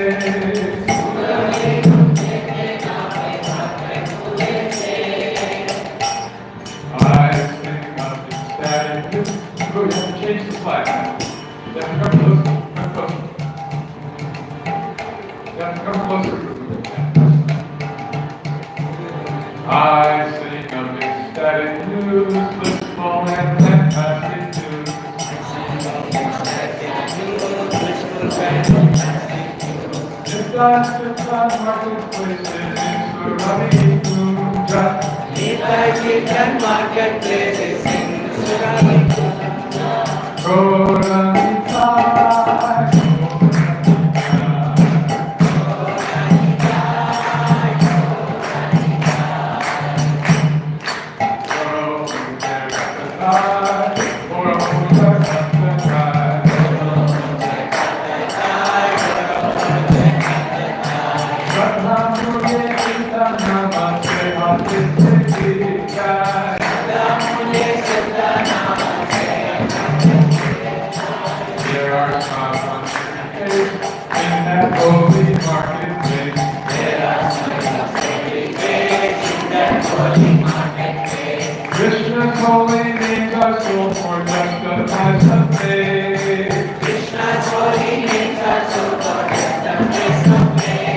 Change the slide. You have to come closer. Come closer. You have to come closer. I sing of ecstatic news, blissful and fantastic news. Just on marketplaces, it's the running moon drop. ISKCON marketplaces in Surani. There are some in that holy marketplace. There are some holy days in that holy marketplace. Krishna's holy names are sold for just the price of faith. Krishna's holy names are sold for just the price of faith.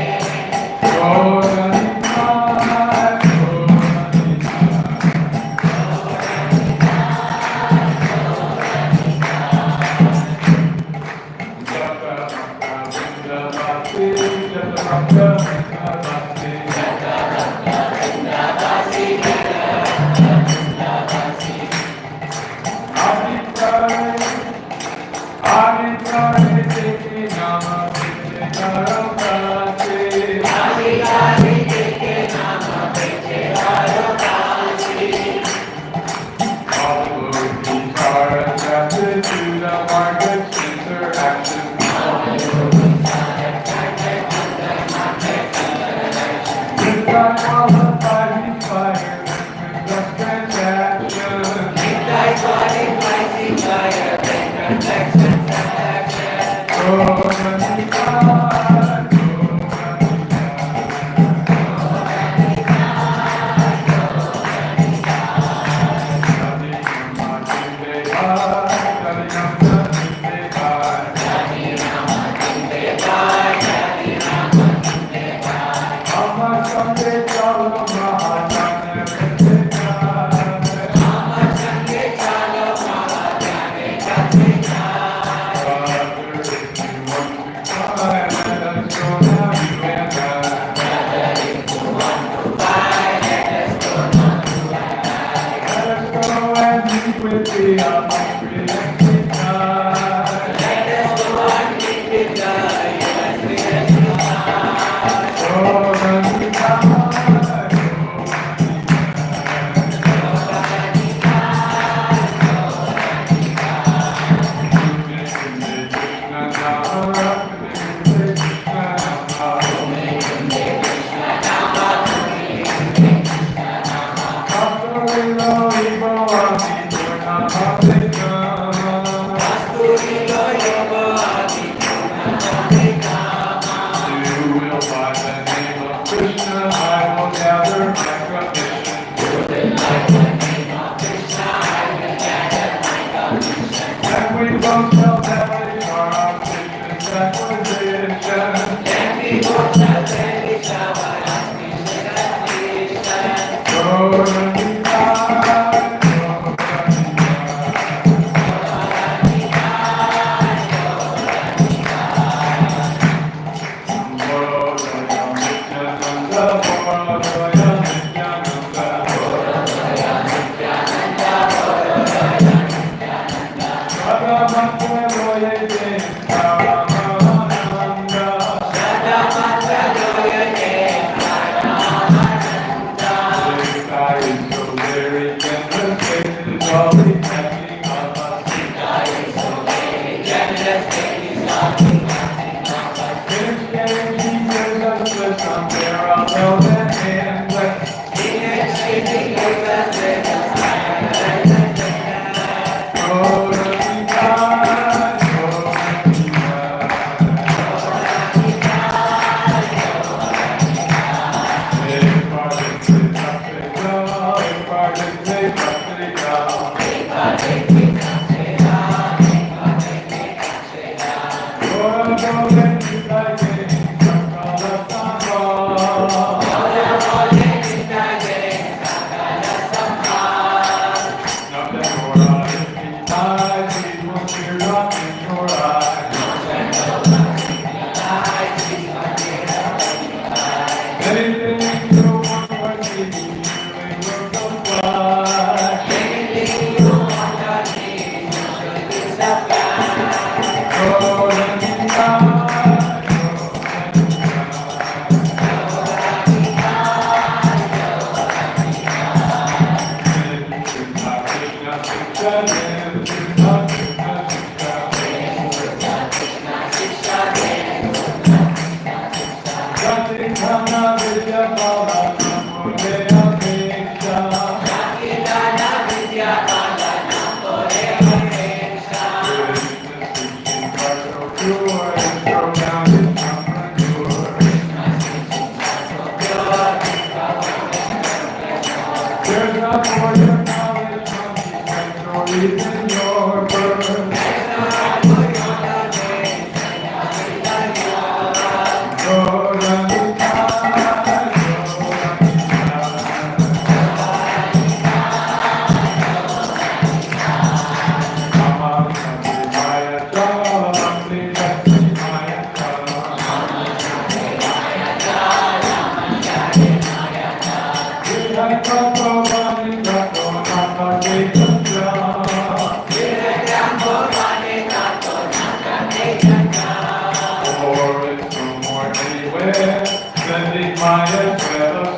everywhere, sending Maya fellow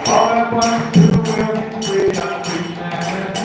all at once to will be free of humanity.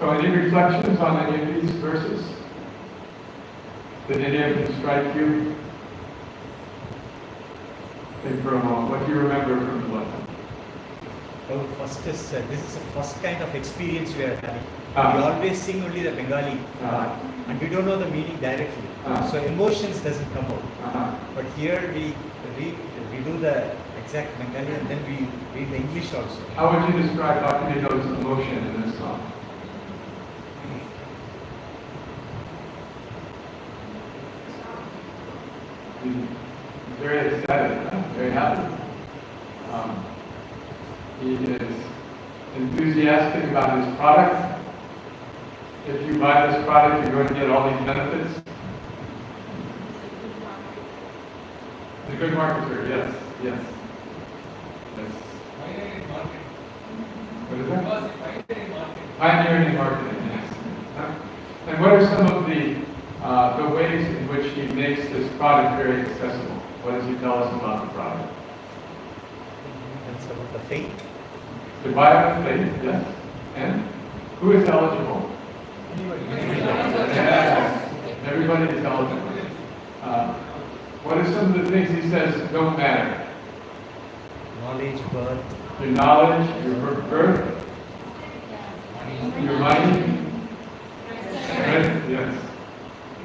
So any reflections on any of these verses? Did any of them strike you? Think for a moment. What do you remember from the lesson? Well, first is this is the first kind of experience we are having. Ah. We always sing only the Bengali part, and we don't know the meaning directly. So emotions doesn't come out. But here we do the exact Bengali and then we read the English also. How would you describe Dr. Nido's emotion in this song? He's very ecstatic, very happy. He is enthusiastic about his product. If you buy this product, you're going to get all these benefits. He's a good marketer, yes. Yes. What is that? Pioneering in marketing, yes. And what are some of the ways in which he makes this product very accessible? What does he tell us about the product? That's about the faith. Divide the faith, yes. And who is eligible? Yes. Everybody is eligible. What are some of the things he says don't matter? Knowledge, birth, Your knowledge, your birth, your money, strength, yes.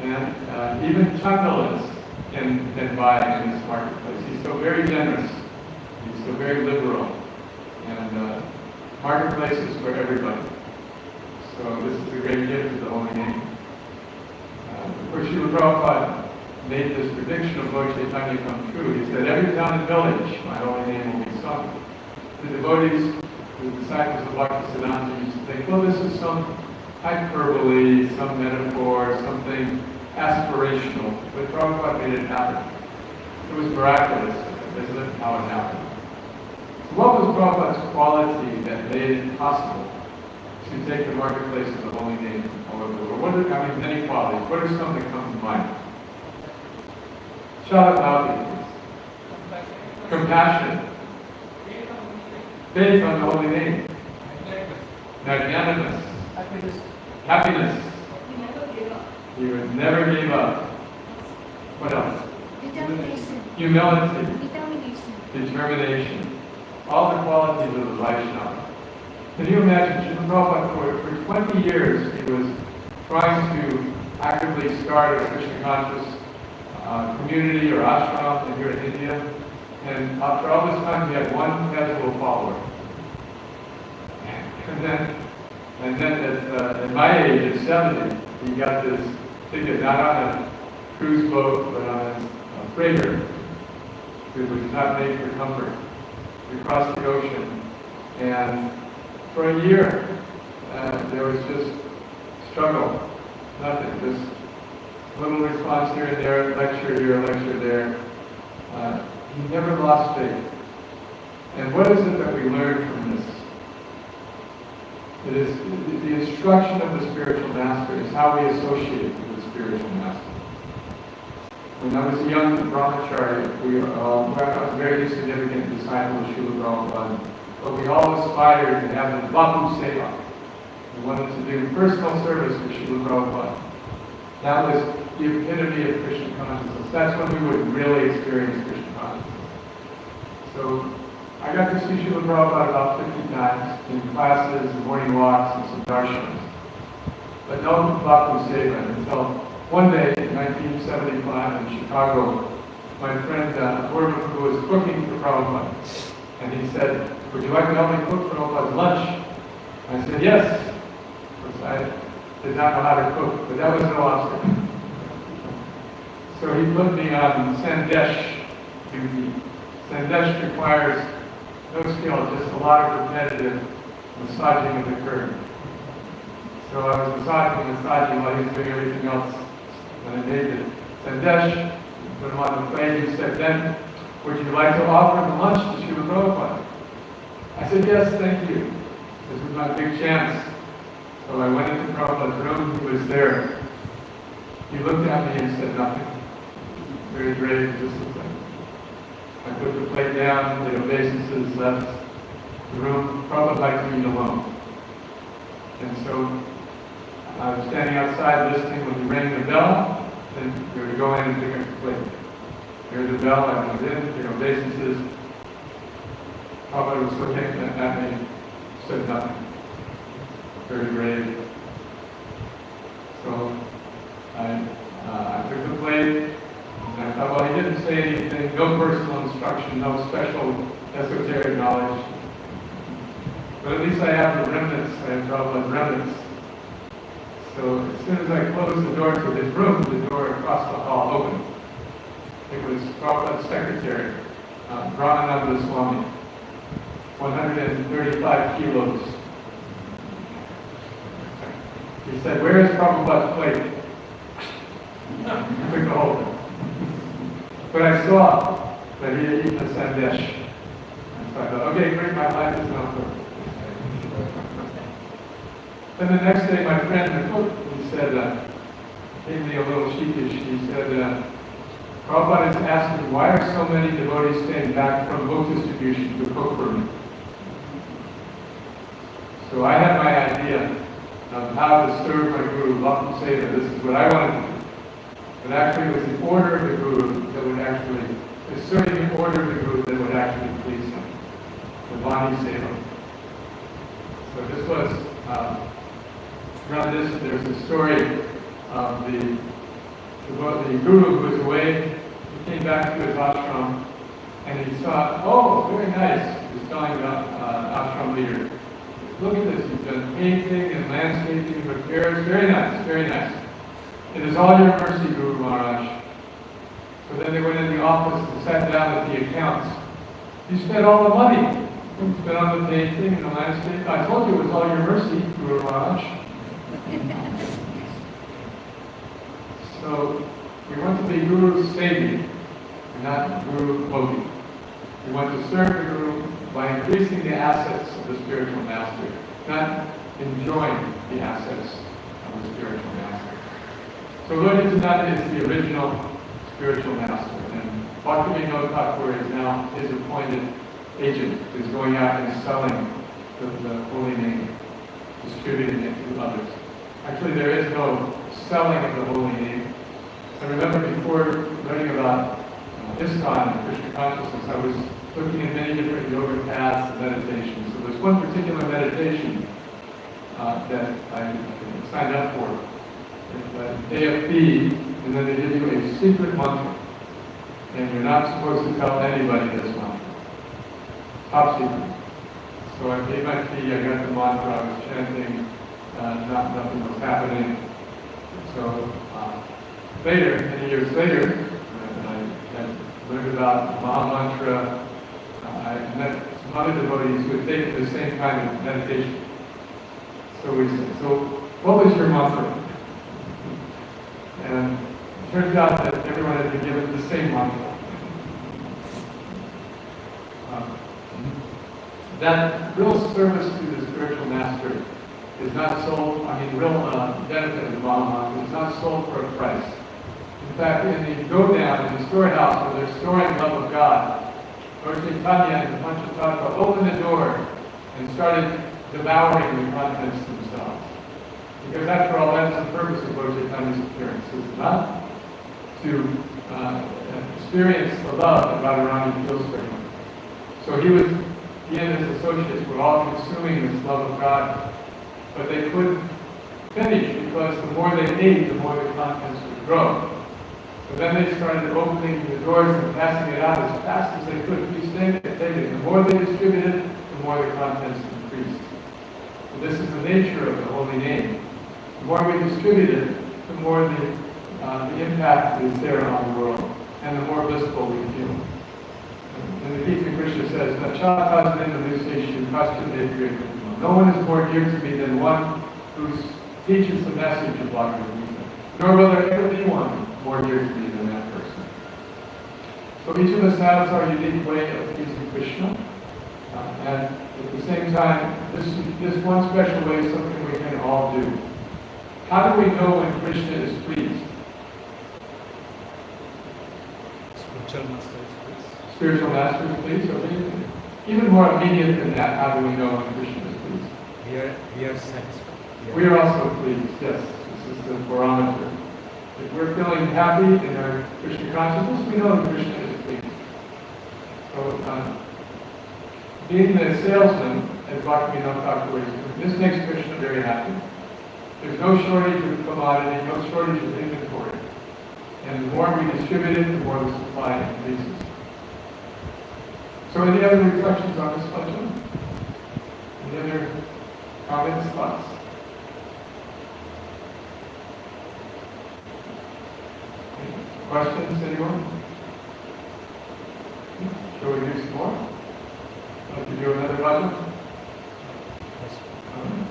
And even chandeliers can buy in this marketplace. He's so very generous. He's so very liberal. And marketplace is for everybody. So this is a great gift of the Holy Name. Of course, Srila Prabhupada made this prediction of Lord Chaitanya come true. He said, every town and village, my holy name will be sung. The devotees, the disciples of Bhaktisiddhanta used to think, well, this is some hyperbole, some metaphor, something aspirational. But Prabhupada made it happen. It was miraculous, isn't it, how it happened? So what was Prabhupada's quality that made it possible to take the marketplace of the holy name all over the world? What are, many qualities. What are some that come to mind? Shout out loudly, please. Compassion. Faith on the holy name. Magnanimous. Happiness. He would never give up. What else? Humility. Determination. All the qualities of the Vaishnava. Can you imagine, Srila Prabhupada, for 20 years, he was trying to actively start a Krishna conscious community or ashram here in India, and after all this time, he had one casual follower. And then at my age, at 70, he got this ticket not on a cruise boat, but on a freighter, which was not made for comfort. We crossed the ocean, and for a year, there was just struggle, nothing, just little response here and there, lecture here, lecture there. He never lost faith. And what is it that we learn from this? It is the instruction of the spiritual master is how we associate with the spiritual master. When I was a young brahmachari, I was a very significant disciple of Srila Prabhupada, but we all aspired to have the Bapu Seva. We wanted to do personal service for Srila Prabhupada. That was the epitome of Krishna consciousness. That's when we would really experience Krishna consciousness. So I got to see Srila Prabhupada about 50 times in classes, morning walks, and some darshanas. But no Bapu Seva until one day in 1975 in Chicago, my friend Gordon, who was cooking for Prabhupada, and he said, would you like to help me cook Prabhupada's lunch? I said, yes. Because I did not know how to cook, but that was no obstacle. So he put me on Sandesh duty. Sandesh requires no skill, just a lot of repetitive massaging of the curtain. So I was massaging while he was doing everything else. And I made it. Sandesh, put him on the plate, he said, then, would you like to offer the lunch to Srila Prabhupada? I said, yes, thank you. This was my big chance. So I went into Prabhupada's room, he was there. He looked at me and said nothing. Very grave, just looked like. I put the plate down, the obeisances left the room. Prabhupada liked to eat alone. And so I was standing outside listening when he rang the bell, then we were to go in and pick up the plate. Heard the bell, I went in, the obeisances. Prabhupada was looking at me, said nothing. Very grave. So I took the plate, and I thought, well, he didn't say anything, no personal instruction, no special esoteric knowledge. But at least I have the remnants, I have Prabhupada's remnants. So as soon as I closed the door to his room, the door across the hall opened. It was Prabhupada's secretary, Brahmananda Swami, 135 kilos. He said, where is Prabhupada's plate? He took the whole thing. But I saw that he had eaten a sandesh. And so I thought, okay, great, my life is not over. Then the next day, my friend, the cook, he said, gave me a little sheepish. He said, Prabhupada is asking, why are so many devotees staying back from book distribution to cook for me? So I had my idea of how to serve my Guru, love to say that this is what I wanted to do. But actually it was the order of the Guru that would actually, asserting the order of the Guru that would actually please him. The Vani Seva. So this was, around this, there's a story of the Guru who was away. He came back to his ashram and he saw, oh, very nice. He was telling the ashram leader, look at this, you've done painting and landscaping, repairs, very nice, very nice. It is all your mercy, Guru Maharaj. So then they went in the office and sat down at the accounts. You spent all the money. You spent on the painting and the landscape. I told you it was all your mercy, Guru Maharaj. So we want to be Guru's Sevi, not Guru Bhogi. We want to serve the Guru by increasing the assets of the spiritual master, not enjoying the assets of the spiritual master. So Lord Nityananda is the original spiritual master, and Bhaktivinoda Thakur is now his appointed agent, who's going out and selling the holy name, distributing it to others. Actually, there is no selling of the holy name. I remember before learning about ISKCON and Krishna consciousness, I was looking at many different yoga paths and meditations. So there's one particular meditation that I signed up for. It's a day of feed, and then they give you a secret mantra. And you're not supposed to tell anybody this mantra. Top secret. So I gave my fee, I got the mantra, I was chanting, nothing was happening. So later, many years later, I had learned about Maha Mantra. I met some other devotees who had taken the same kind of meditation. So we said, so what was your mantra? And it turns out that everyone had been given the same mantra. That real service to the spiritual master is not sold, real benefit of the Maha Mantra is not sold for a price. In fact, in the go-down, in the storehouse where they're storing love of God, Lord Chaitanya and the Panchatattva opened the door and started devouring the contents themselves. Because after all, that's the purpose of Lord Chaitanya's appearance. It's not to experience the love that Radharani feels for him. So he and his associates were all consuming this love of God, but they couldn't finish because the more they ate, the more the contents would grow. So then they started opening the doors and passing it out as fast as they could. Please take it, take it. The more they distributed, the more the contents increased. So this is the nature of the holy name. The more we distribute it, the more the impact is there on the world, and the more blissful we feel. And the Gita Krishna says, no one is more dear to me than one who teaches the message of Bhagavad Gita. Nor will there ever be one more dear to me than that person. So each of us has our unique way of pleasing Krishna. And at the same time, this one special way is something we can all do. How do we know when Krishna is pleased? Spiritual master is pleased. Spiritual master is pleased, okay? Even more immediate than that, how do we know when Krishna is pleased? We are satisfied. We are also pleased, yes. This is the barometer. If we're feeling happy in our Krishna consciousness, we know that Krishna is pleased. So, being the salesman, as Bhaktivinoda Thakur is doing, this makes Krishna very happy. There's no shortage of commodity, no shortage of inventory. And the more we distribute it, the more the supply increases. So any other reflections on this bhajan? Any other comments, thoughts? Questions, anyone? Shall we do some more? Like to do another bhajan? Okay.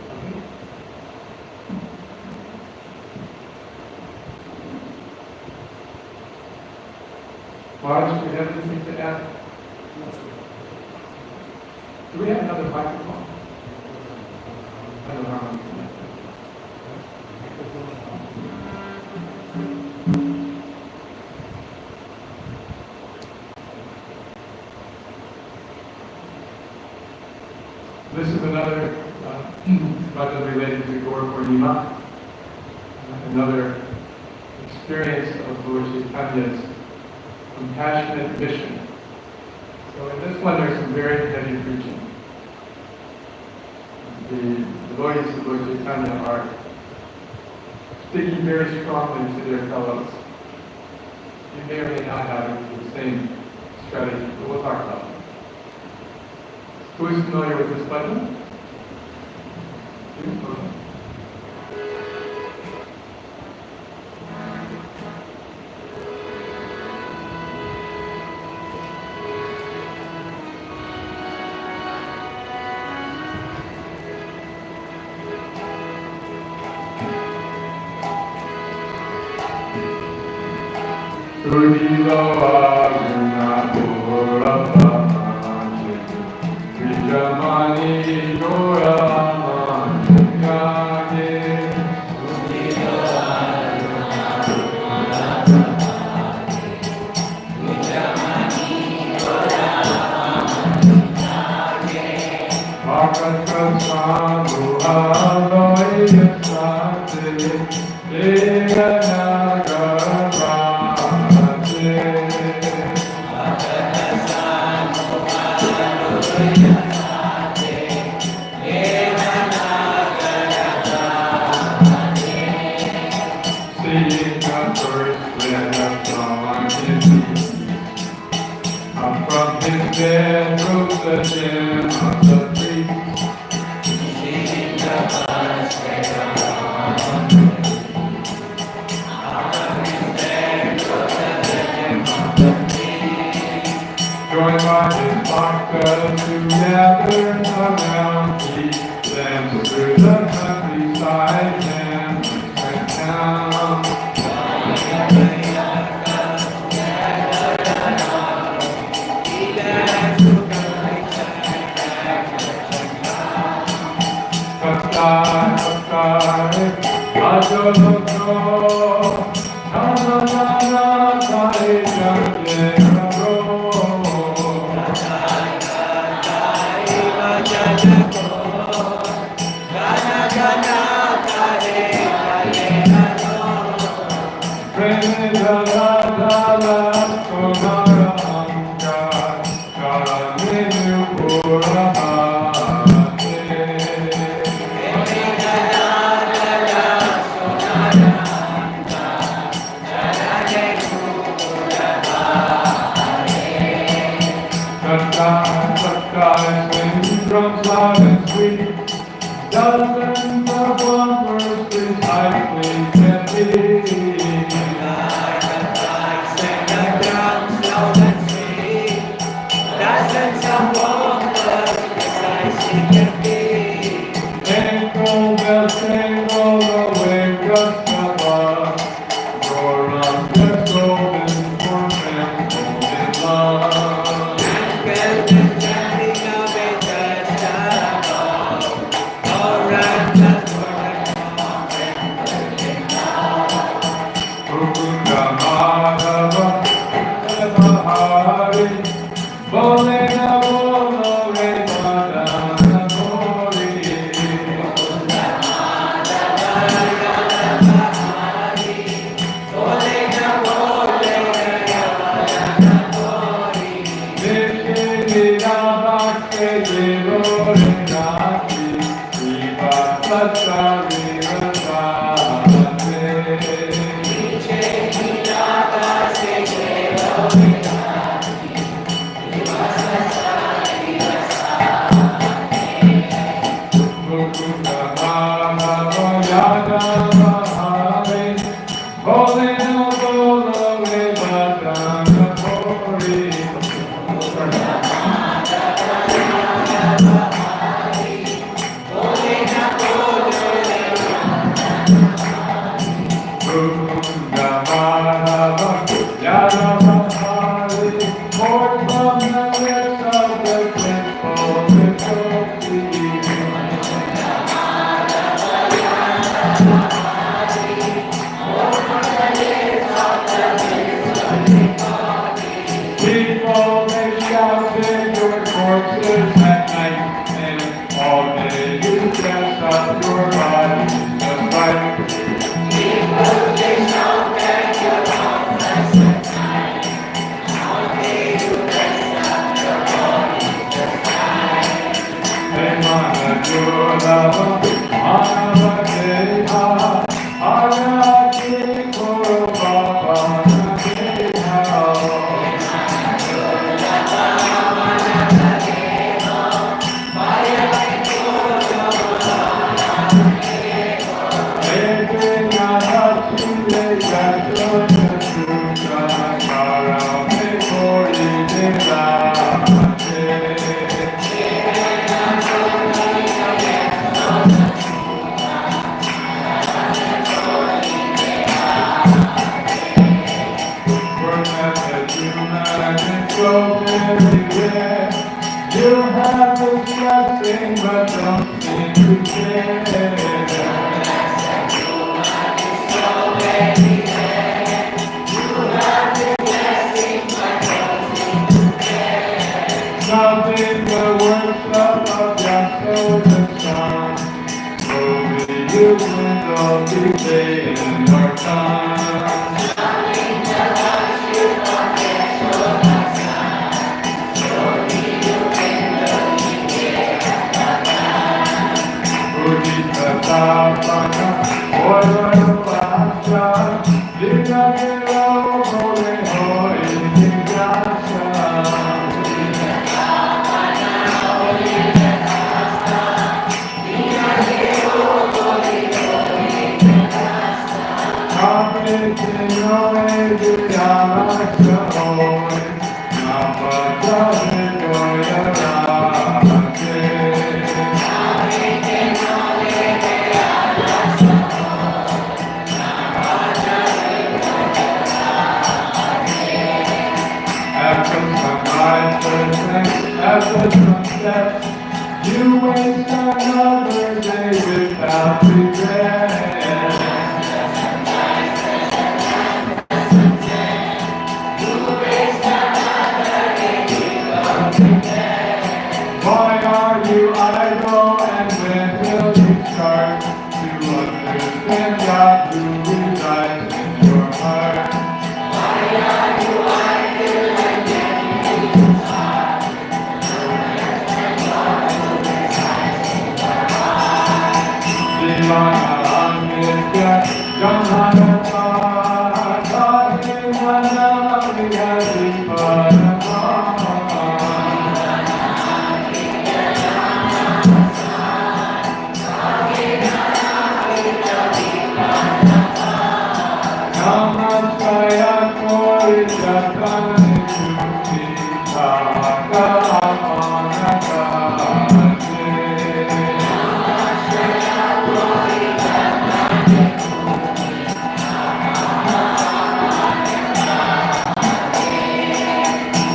Maharaj, do we have anything to add? Do we have another microphone? I don't know. This is another bhajan related to Gaur Purnima, another experience of Lord Chaitanya's compassionate mission. So in this one, there's some very heavy preaching. The devotees of Lord Chaitanya are sticking very strongly to their fellows. You may or may not have the same strategy, but we'll talk about it. Who is familiar with this button? Udilo aguna purapamani, Vijamani goramani kage. Udilo aguna purapamani, Vijamani goramani kage. Bhakata sadhu aloya sate, from his bed rose the gem of the tree. Seeing the flowers spread around. From his bed rose the gem of the tree. Joined by his bhaktas together around, he danced through the countryside and went down. Drums loud and sweet, dozens of wonders precisely can be. Sing the drums loud and sweet, dozens of wonders precisely can be. Jingle bells jingle the way just above, roar on the golden for them in love. People may shout in your corpses at night and all day you up your body just right. Hey, mana, your love, mana, deha, ana, koro, baba, deha. You have a blessing, but don't seem to care. Nothing but worship of your chosen son. Only you can all be saved in your time. After sunset, you waste another day without regret. Why are you idle, and when will you start to understand God who resides in your heart?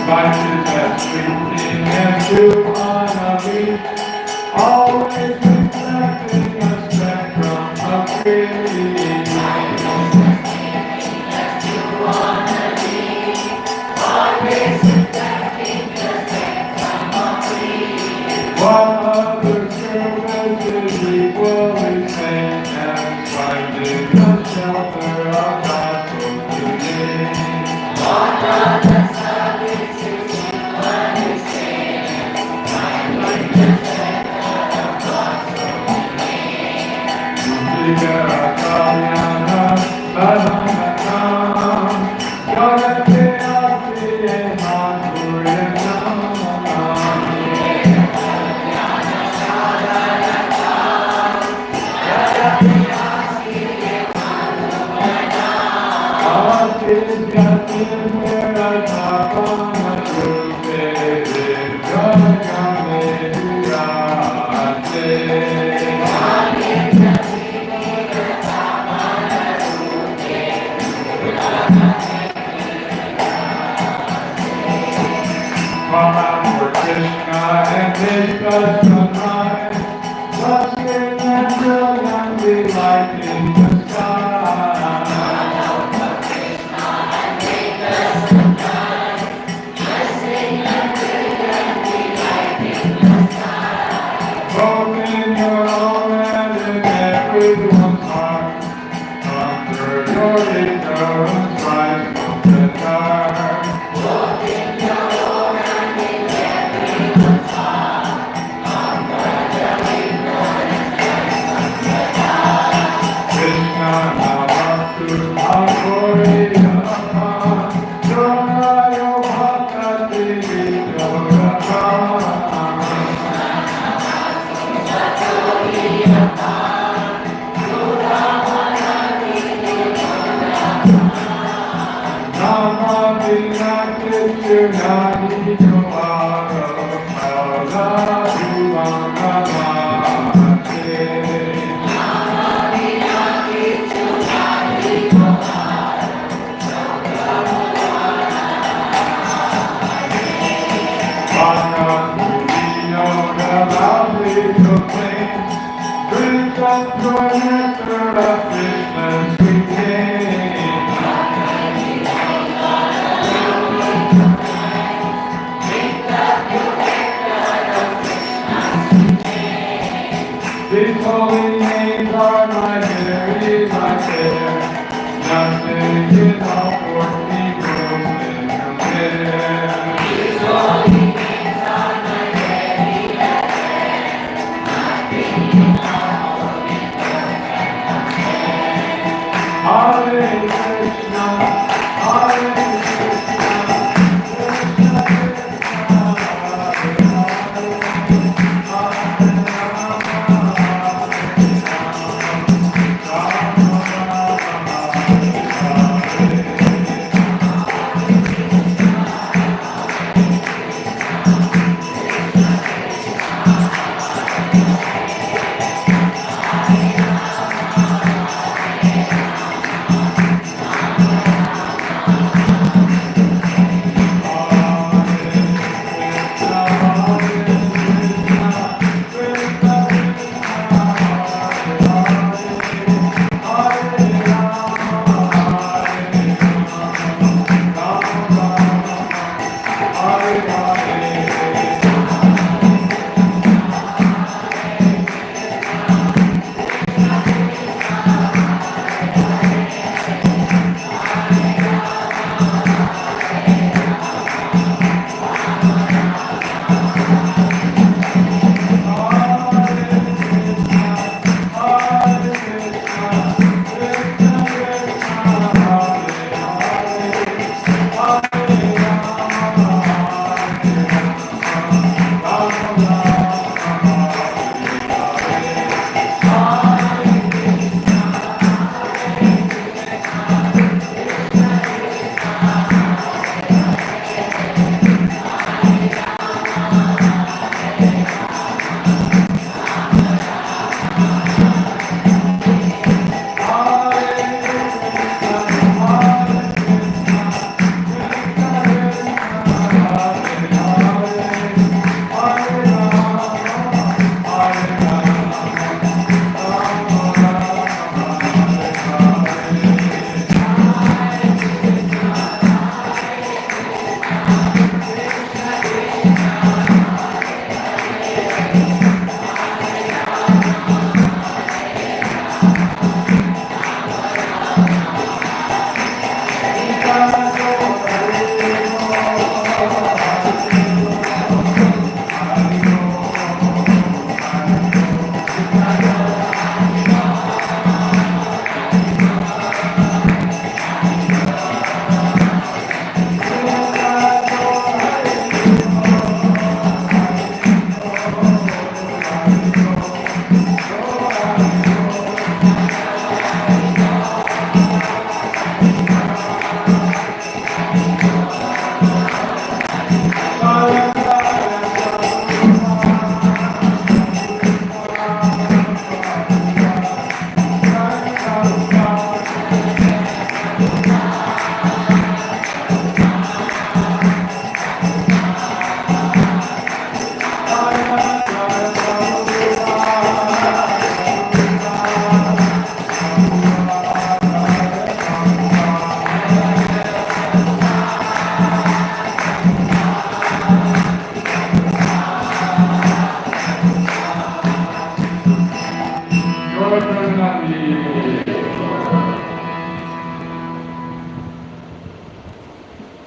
Righteous and sweeping and to honor me, always reflecting a spectrum of grace. What other service is equally same as finding the shelter of God's holy name? What other service is equally same as finding the shelter of God's holy name? Musica italiana, banana, Yore te asti e manuriana. And take us from high, blessed and brilliantly light in the sky. Both in your own and nectar of Krishna's sweet name. These holy names are my very my care. Nothing is all for me grows in compare. These holy names are my very care. Nothing is all for me grows in compare. Hare Krishna, Hare Krishna, Krishna Krishna,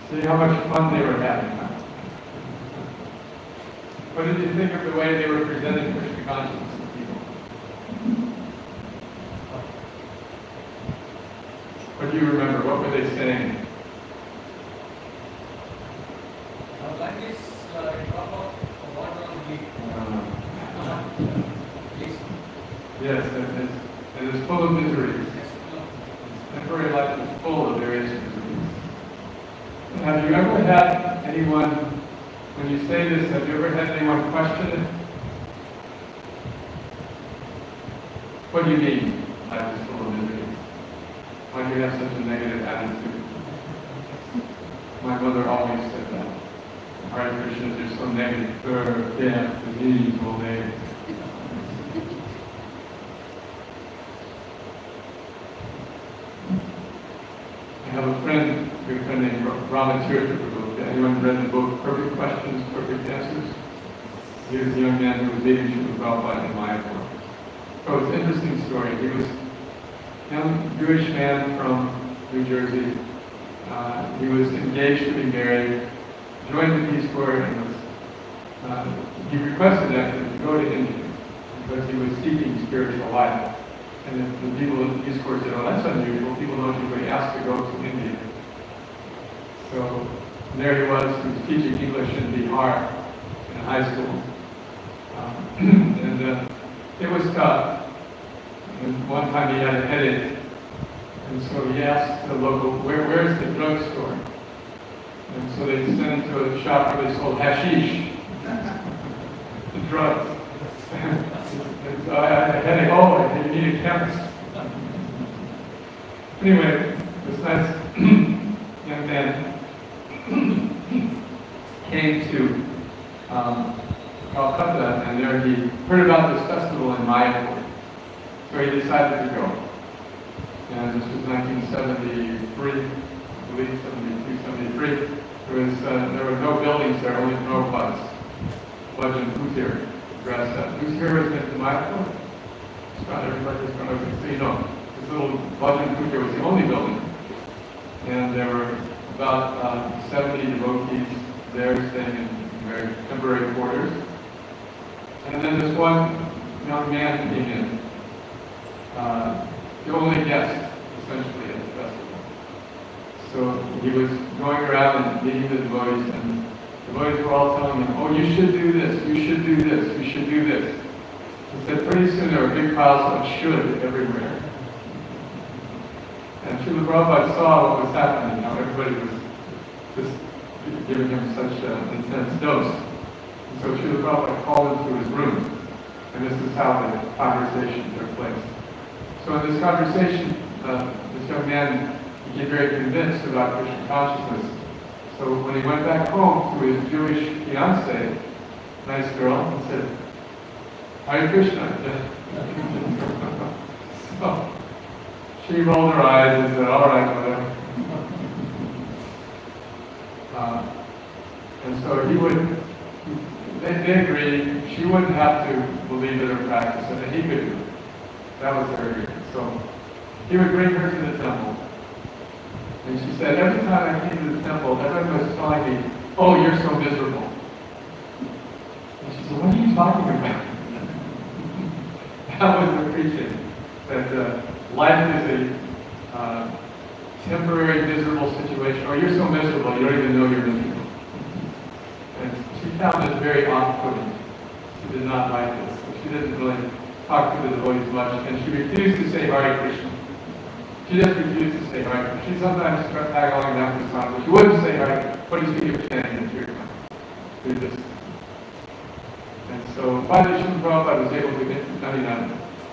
See how much fun they were having. Huh? What did you think of the way they were presenting Krishna consciousness to people? What do you remember? What were they saying? Like this, drop of water on the leaf. Yes, it is full of miseries. Temporary life is full of various miseries. Have you ever had anyone, when you say this, have you ever had anyone question it? What do you mean, life is full of miseries? Why do you have such a negative attitude? My mother always said that. Hare Krishnas are so negative. Birth, death, disease, old age. have a friend, good friend named Ramatirtha Prabhu. Anyone read the book Perfect Questions, Perfect Answers? He was a young man who was leading Srila Prabhupada in Mayapur. So it's an interesting story. He was a young Jewish man from New Jersey. He was engaged to be married, joined the Peace Corps, and he requested actually to go to India because he was seeking spiritual life. And the people in the Peace Corps said, oh, that's unusual. People don't usually ask to go to India. So there he was teaching English in Bihar in high school. And it was tough. And one time he had a headache. And so he asked the local, where's the drugstore? And so they sent him to a shop where they sold hashish, the drugs. And so I had a headache, I need a chemist. Anyway, this nice young man came to Calcutta, and there he heard about this festival in Mayapur. So he decided to go. And this was 1973, I believe 72, 73. There were no buildings there, only Prabhupada's Bhajan Kutir addressed that. Who's here has been to Mayapur? It's not everybody's going to see, this little Bhajan Kutir was the only building. And there were about 70 devotees there staying in very temporary quarters. And then this one young man came in. The only guest, essentially, at the festival. So he was going around and meeting the devotees, and the devotees were all telling him, oh, you should do this, you should do this, you should do this. He said pretty soon there were big piles of should everywhere. And Srila Prabhupada saw what was happening. Everybody was just giving him such an intense dose. And so Srila Prabhupada called him to his room, and this is how the conversation took place. So in this conversation, this young man became very convinced about Krishna consciousness. So when he went back home to his Jewish fiancée, nice girl, he said, Hare Krishna. So she rolled her eyes and said, all right, whatever. And so they agreed, she wouldn't have to believe it or practice it, and he could do it. That was their agreement. So he would bring her to the temple. And she said, every time I came to the temple, everyone was telling me, oh, you're so miserable. And she said, what are you talking about? That was the preaching. That life is a temporary miserable situation. Or you're so miserable, you don't even know you're miserable. And she found this very off-putting. She did not like this. So she didn't really talk to the devotees much, and she refused to say Hare Krishna. She just refused to say Hare Krishna. She sometimes tried tag along down to the song, but she wouldn't say Hare Krishna. What do you think of chanting in Kirtan? We just. And so finally Srila Prabhupada was able to,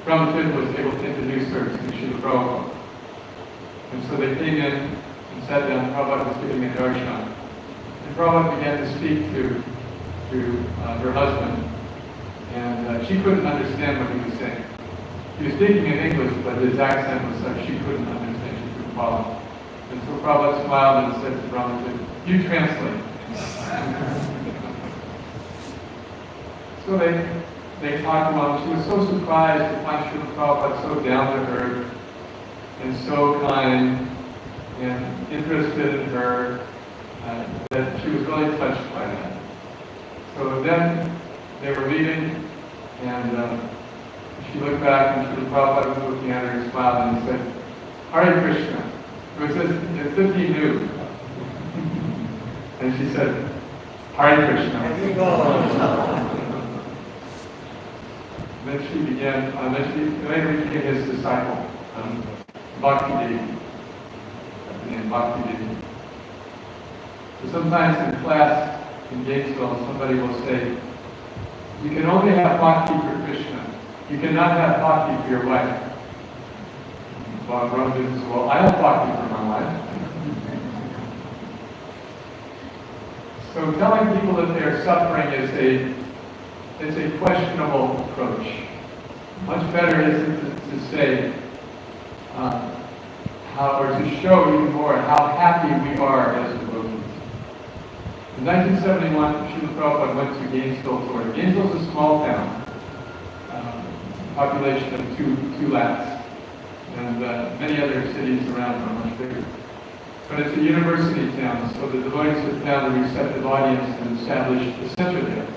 Ramatirtha was able to introduce her to Srila Prabhupada. And so they came in and sat down. Prabhupada was giving a darshan. And Prabhupada began to speak to her husband. And she couldn't understand what he was saying. He was speaking in English, but his accent was such she couldn't understand, she couldn't follow. And so Prabhupada smiled and said to Ramatirtha, you translate. So they talked about, she was so surprised to find Srila Prabhupada so down to earth and so kind and interested in her that she was really touched by that. So then they were leaving, and she looked back, and Srila Prabhupada was looking at her and smiled, and he said, Hare Krishna. It was as if he knew. And she said, Hare Krishna. There you go. Then she began, she later became his disciple, Bhakti Devi. The name Bhakti Devi. So sometimes in class in Gainesville, somebody will say, you can only have bhakti for Krishna. You cannot have bhakti for your wife. Well, I have bhakti for my wife. So telling people that they are suffering is a questionable approach. Much better is to say, or to show even more how happy we are as devotees. In 1971, Srila Prabhupada went to Gainesville, Florida. Gainesville is a small town, population of 2 lakhs, and many other cities around are much bigger. But it's a university town, so the devotees have found a receptive audience and established a center there.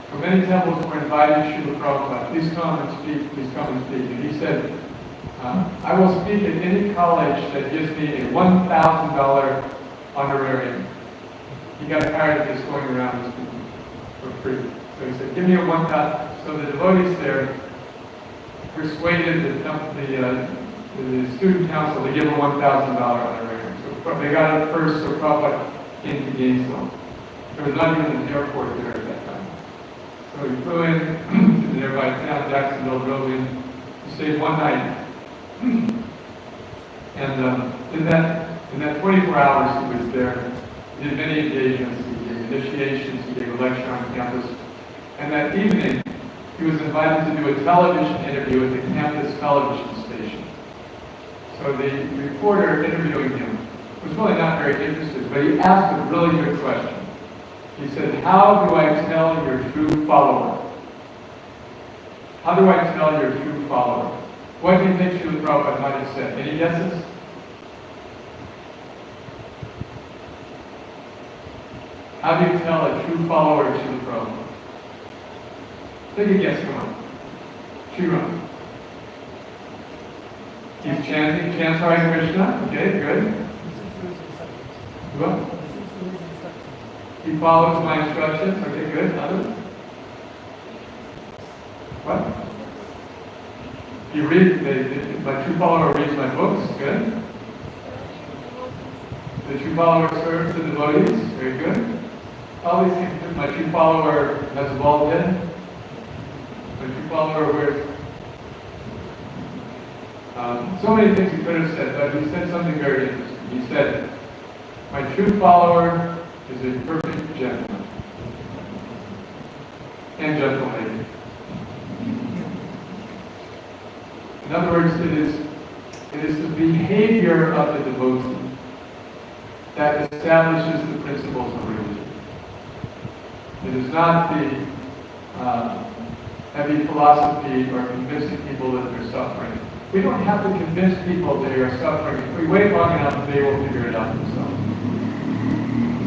So many temples were inviting Srila Prabhupada, please come and speak, please come and speak. And he said, I will speak at any college that gives me a $1,000 honorarium. He got tired of just going around and speaking for free. So he said, give me a $1,000. So the devotees there persuaded the student council to give a $1,000 honorarium. So they got it first, so Prabhupada came to Gainesville. There was not even an airport there at that time. So he flew in to the nearby town, Jacksonville, drove in. He stayed one night. And in that 24 hours he was there, he did many engagements, he gave initiations, he gave a lecture on campus. And that evening, he was invited to do a television interview at the campus television station. So the reporter interviewing him was really not very interested, but he asked a really good question. He said, how do I tell your true follower? How do I tell your true follower? What do you think Srila Prabhupada might have said? Any guesses? How do you tell a true follower of Srila Prabhupada? Take a guess, come on. Shriram. He's chanting, chants Hare Krishna. Okay, good. What? He follows my instructions. Okay, good. Others? What? You read, my true follower reads my books. Good. The true follower serves the devotees. Very good. All these things. My true follower has a bald head. My true follower wears. So many things he could have said, but he said something very interesting. He said, my true follower is a perfect gentleman and gentle lady. In other words, it is the behavior of the devotee that establishes the principles of religion. It is not the heavy philosophy or convincing people that they're suffering. We don't have to convince people they are suffering. If we wait long enough, they will figure it out themselves.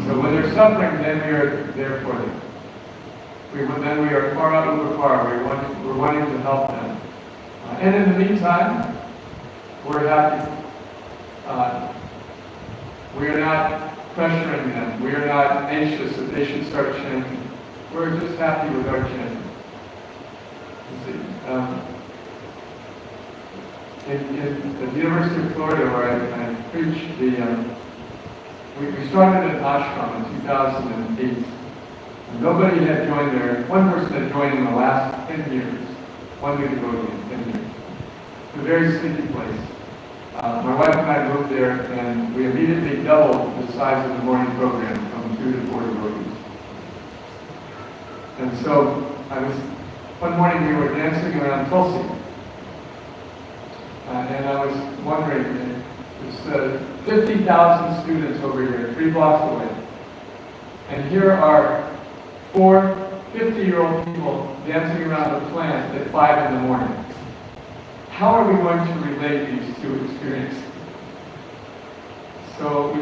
So when they're suffering, then we are there for them. Then we are far out over far. We're wanting to help them. And in the meantime, we're happy. We are not pressuring them. We are not anxious that they should start chanting. We're just happy with our chanting. You see, at the University of Florida, where I preached, we started an ashram in 2008. And nobody had joined there. One person had joined in the last 10 years. One new devotee in 10 years. It's a very sleepy place. My wife and I moved there, and we immediately doubled the size of the morning program from 2 to 4 devotees. And so, one morning we were dancing around Tulsi. And I was wondering, there's 50,000 students over here, 3 blocks away. And here are 4 50-year-old people dancing around a plant at 5 in the morning. How are we going to relate these two experiences? So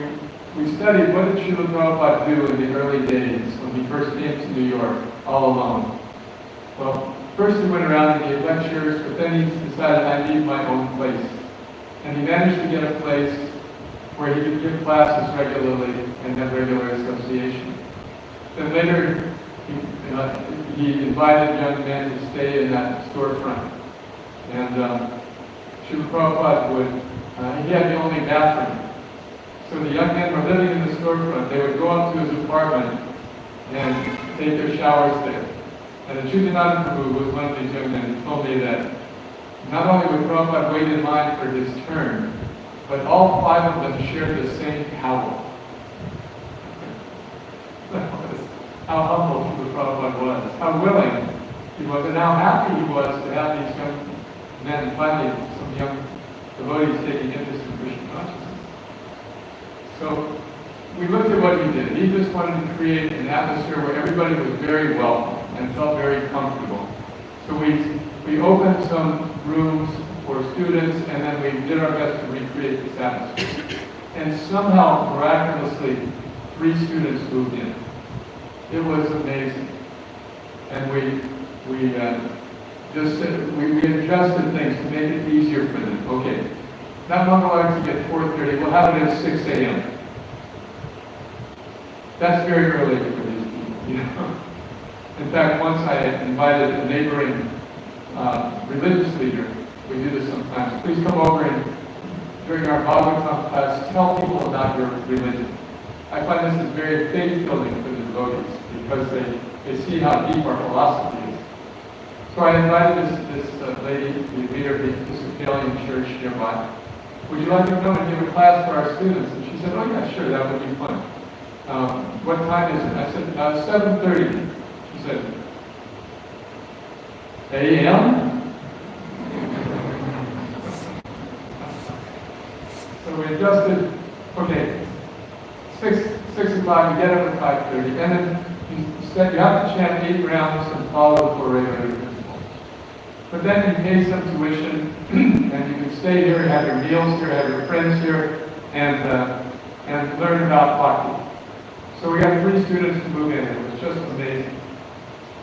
we studied what did Srila Prabhupada do in the early days when he first came to New York, all alone. Well, first he went around and gave lectures, but then he decided, I need my own place. And he managed to get a place where he could give classes regularly and have regular association. Then later, he invited young men to stay in that storefront. And Srila Prabhupada he had the only bathroom. So the young men were living in the storefront. They would go up to his apartment and take their showers there. And the Chutananda Prabhu was one of these young men who told me that not only would Prabhupada wait in line for his turn, but all 5 of them shared the same towel. How humble Srila Prabhupada was, how willing he was, and how happy he was to have these young men, finally some young devotees taking interest in Krishna consciousness. So we looked at what he did. He just wanted to create an atmosphere where everybody was very welcome and felt very comfortable. So we opened some rooms for students, and then we did our best to recreate this atmosphere. And somehow, miraculously, 3 students moved in. It was amazing. And we adjusted things to make it easier for them. Okay, that Mangalarti at 4:30, we'll have it at 6 a.m. That's very early for these people, you know. In fact, once I had invited a neighboring religious leader. We do this sometimes. Please come over and during our Bhagavatam class, tell people about your religion. I find this is very faith-building for the devotees because they see how deep our philosophy is. So I invited this lady, the leader of the Episcopalian church nearby. Would you like to come and give a class for our students? And she said, oh yeah, sure, that would be fun. What time is it? I said, 7:30. She said, a.m.? So we adjusted, okay, 6 o'clock, you get up at 5:30, and then you have to chant 8 rounds and follow the 4 regular principles. But then you pay some tuition, and you can stay here, have your meals here, have your friends here, and learn about bhakti. So we got 3 students to move in. It was just amazing.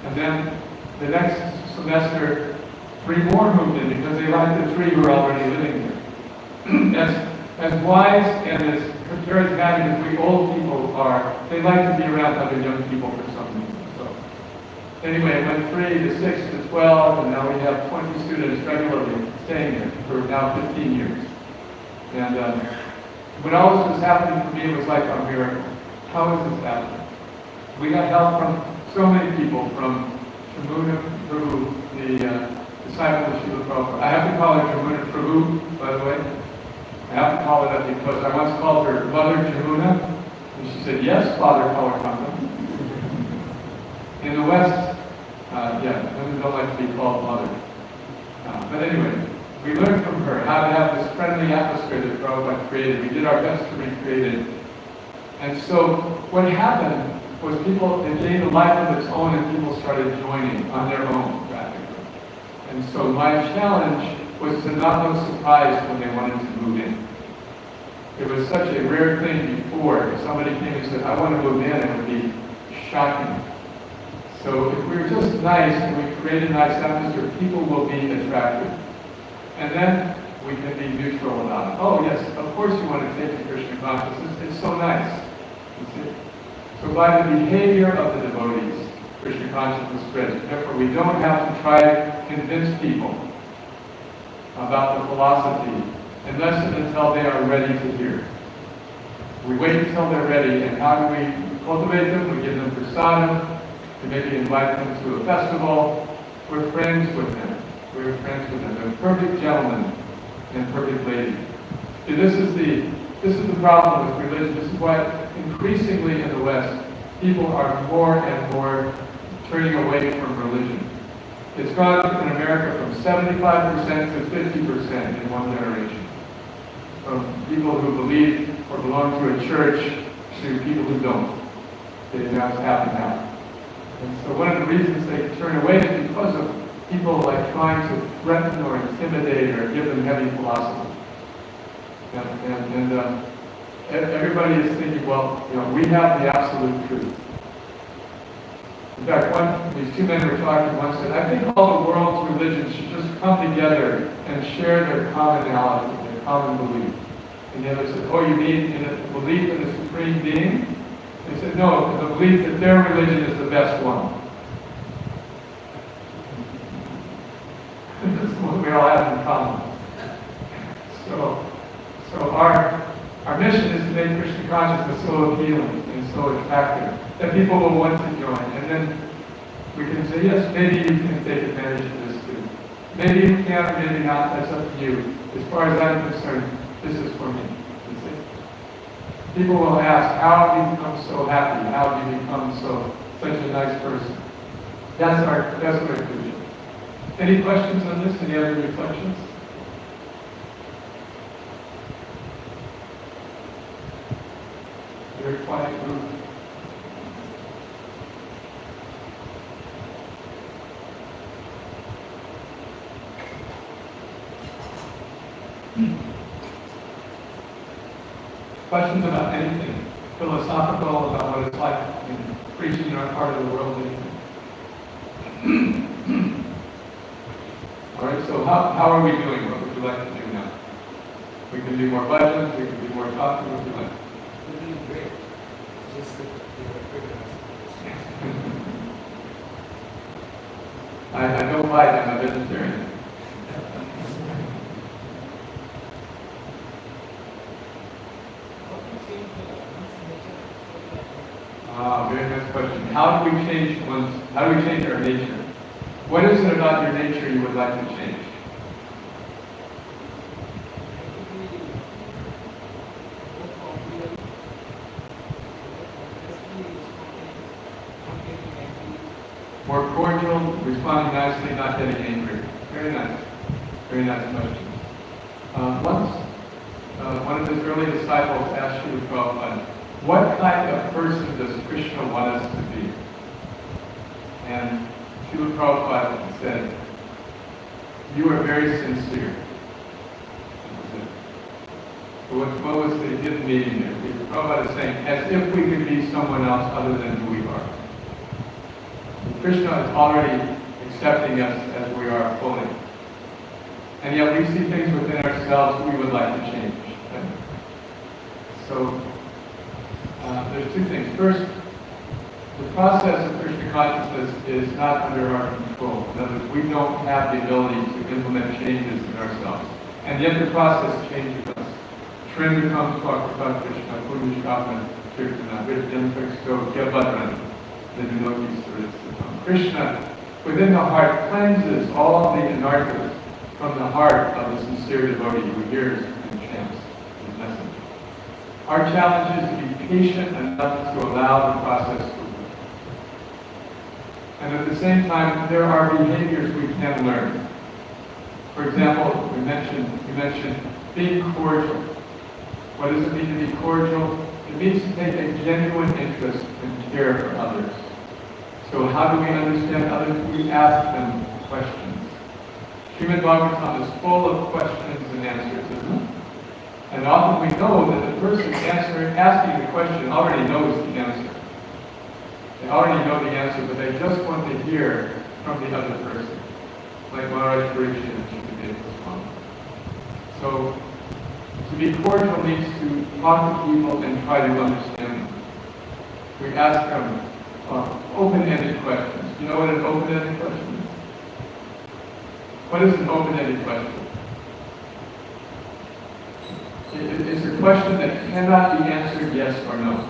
And then the next semester, 3 more moved in because they liked the 3 who were already living here. As wise and as charismatic as we old people are, they like to be around other young people for some reason. So anyway, it went 3 to 6 to 12, and now we have 20 students regularly staying here for now 15 years. And when all this was happening for me, it was like a miracle. How is this happening? We got help from so many people, from Jamuna Prabhu, the disciple of Srila Prabhupada. I have to call her Jamuna Prabhu, by the way. I have to call it up because I once called her Mother Jamuna, and she said, yes, Father Kalarkanda. In the West, women don't like to be called Mother. But anyway, we learned from her how to have this friendly atmosphere that Prabhupada created. We did our best to recreate it. And so what happened was it gained a life of its own, and people started joining on their own, practically. And so my challenge was to not look surprised when they wanted to move in. It was such a rare thing before. If somebody came and said, I want to move in, it would be shocking. So if we're just nice and we create a nice atmosphere, people will be attracted. And then we can be neutral about it. Oh yes, of course you want to take to Krishna consciousness. It's so nice. You see? So by the behavior of the devotees, Krishna consciousness spreads. Therefore, we don't have to try to convince people about the philosophy unless and until they are ready to hear. We wait until they're ready, and how do we cultivate them? We give them prasadam, we maybe invite them to a festival. We're friends with them. We're friends with them. They're perfect gentlemen and perfect ladies. See, this is the problem with religion. This is why increasingly in the West, people are more and more turning away from religion. It's gone in America from 75% to 50% in one generation. From people who believe or belong to a church to people who don't. That's happened now. And so one of the reasons they turn away is because of people like trying to threaten or intimidate or give them heavy philosophy. And everybody is thinking, well, we have the absolute truth. In fact, these 2 men were talking, one said, I think all the world's religions should just come together and share their commonality, their common belief. And the other said, oh, you mean in a belief in a supreme being? They said, no, the belief that their religion is the best one. This is what we all have in common. So our mission is to make Krishna consciousness so appealing and so attractive that people will want to join. And then we can say, yes, maybe you can take advantage of this too. Maybe you can, maybe not, that's up to you. As far as I'm concerned, this is for me. You see? People will ask, how have you become so happy? How have you become such a nice person? That's our conclusion. Any questions on this? Any other reflections? quiet group. Questions about anything, philosophical, about what it's like in preaching in our part of the world, anything. All right, so how are we doing? What would you like to do now? We can do more questions, we can do more talking, what would you like? You're doing great. Just that you're afraid of us. I don't bite, I'm a vegetarian. Very nice question. How do we change our nature? What is it about your nature you would like to change? More cordial, responding nicely, not getting angry. Very nice. Very nice question. Once, one of his early disciples asked Srila Prabhupada, what kind of person does Krishna want us to be? And Srila Prabhupada said, you are very sincere. That was it. So what was the hidden meaning there? Prabhupada is saying, as if we could be someone else other than who we are. Krishna is already accepting us as we are fully. And yet we see things within ourselves we would like to change. Right? So, there's two things. First, the process of Krishna consciousness is not under our control. In other words, we don't have the ability to implement changes in ourselves. And yet the process changes us. Shrinda comes Bhakta Krishna, Purnishkatma, Kirtana, Vidyam Praksto, Gyabadran, the Vinodis Saritsam. Krishna, within the heart, cleanses all the anarthas from the heart of the sincere devotee who hears and chants his message. Our challenge is to be patient enough to allow the process to work. And at the same time, there are behaviors we can learn. For example, you mentioned being cordial. What does it mean to be cordial? It means to take a genuine interest and care for others. So how do we understand others? We ask them questions. Srimad Bhagavatam is full of questions and answers, isn't it? And often we know that the person asking the question already knows the answer. They already know the answer, but they just want to hear from the other person. Like Maharaj Parikshit and Chikadeva Goswami. So, to be cordial means to talk to people and try to understand them. We ask them open-ended questions. You know what an open-ended question is? What is an open-ended question? It's a question that cannot be answered yes or no.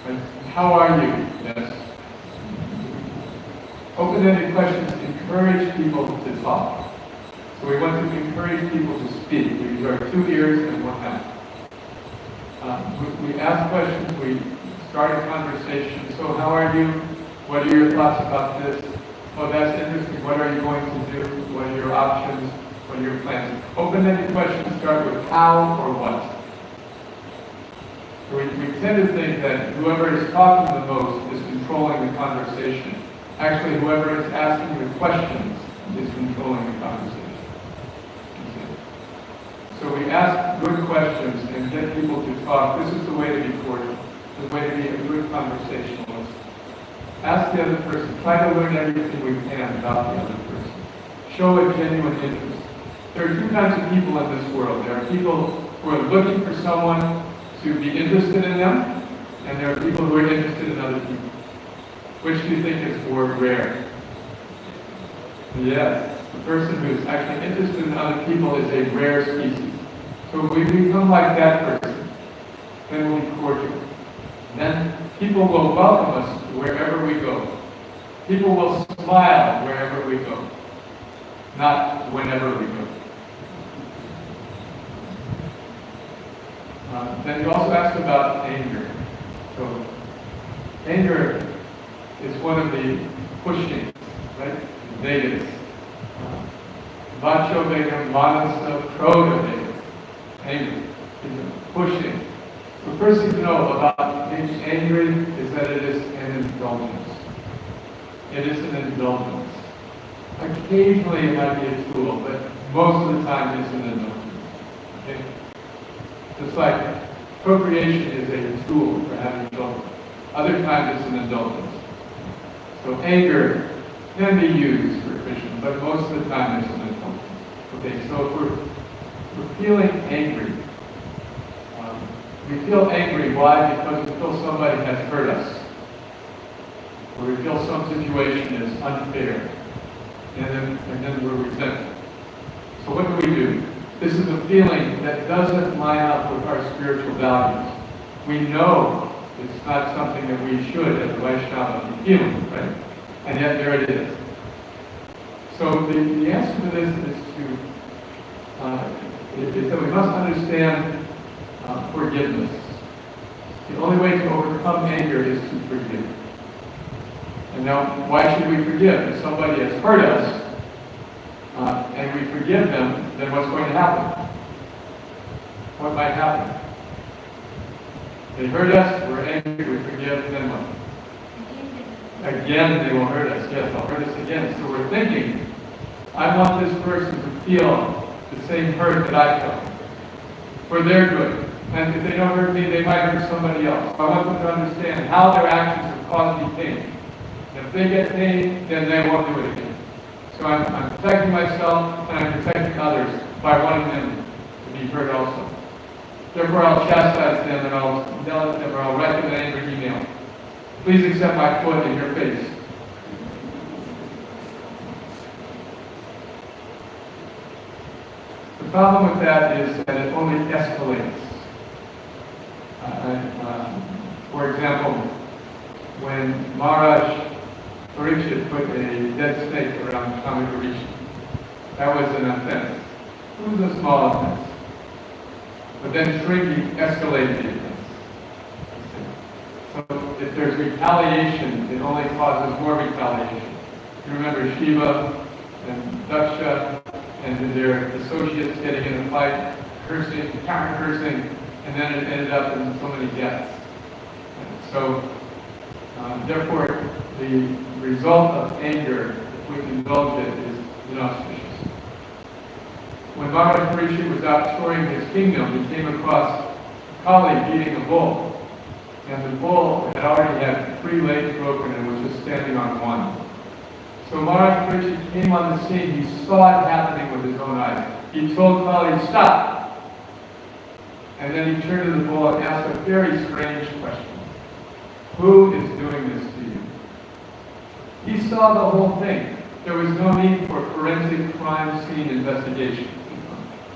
Like, how are you? Yes. Open-ended questions encourage people to talk. So we want to encourage people to speak. We use our 2 ears and 1 mouth. We ask questions, we start a conversation. So how are you? What are your thoughts about this? Oh, that's interesting. What are you going to do? What are your options? What are your plans? Open-ended questions start with how or what. So we tend to think that whoever is talking the most is controlling the conversation. Actually, whoever is asking the questions is controlling the conversation. So we ask good questions and get people to talk. This is the way to be cordial. The way to be a good conversationalist. Ask the other person. Try to learn everything we can about the other person. Show a genuine interest. There are 2 kinds of people in this world. There are people who are looking for someone to be interested in them, and there are people who are interested in other people. Which do you think is more rare? Yes, the person who is actually interested in other people is a rare species. So if we become like that person, then we'll be cordial. Then people will welcome us wherever we go. People will smile wherever we go, not whenever we go. Then you also asked about anger. So anger is one of the pushing, right? Vedas. Vacho Vegam, Manasa, Krodha Vegam. Anger is a pushing. The first thing to know about being angry is that it is an indulgence. It is an indulgence. Occasionally it might be a tool, but most of the time it's an indulgence. Okay? Just like procreation is a tool for having children. Other times it's an indulgence. So anger can be used for Krishna, but most of the time it's an indulgence. Okay, so if we're feeling angry, we feel angry. Why? Because we feel somebody has hurt us. Or we feel some situation is unfair. And then we're resentful. So what do? This is a feeling that doesn't line up with our spiritual values. We know it's not something that we should, as a Vaishnava, be feeling, right? And yet there it is. So the answer to this is that we must understand forgiveness. The only way to overcome anger is to forgive. And now, why should we forgive? If somebody has hurt us, and we forgive them, then what's going to happen? What might happen? They hurt us, we're angry, we forgive, then what? Again, they will hurt us. Yes, they'll hurt us again. So we're thinking, I want this person to feel the same hurt that I felt, for their good. And if they don't hurt me, they might hurt somebody else. So I want them to understand how their actions have caused me pain. And if they get pain, then they won't do it again. So I'm protecting myself, and I'm protecting others by wanting them to be hurt also. Therefore, I'll chastise them, and I'll yell at them, or I'll write them an angry email. Please accept my foot in your face. The problem with that is that it only escalates. For example, when Maharaj Parikshit put a dead snake around Swami Parikshit, that was an offense. It was a small offense. But then shrinking escalated the offense. So if there's retaliation, it only causes more retaliation. You remember Shiva and Daksha and their associates getting in a fight, cursing, counter-cursing, and then it ended up in so many deaths. And so, therefore, the result of anger, if we can indulge it, is inauspicious. When Maharaj Parikshit was out touring his kingdom, he came across Kali beating a bull. And the bull had already had 3 legs broken and was just standing on one. So Maharaj Parikshit came on the scene. He saw it happening with his own eyes. He told Kali, stop! And then he turned to the bull and asked a very strange question. Who is doing this to you? He saw the whole thing. There was no need for forensic crime scene investigation.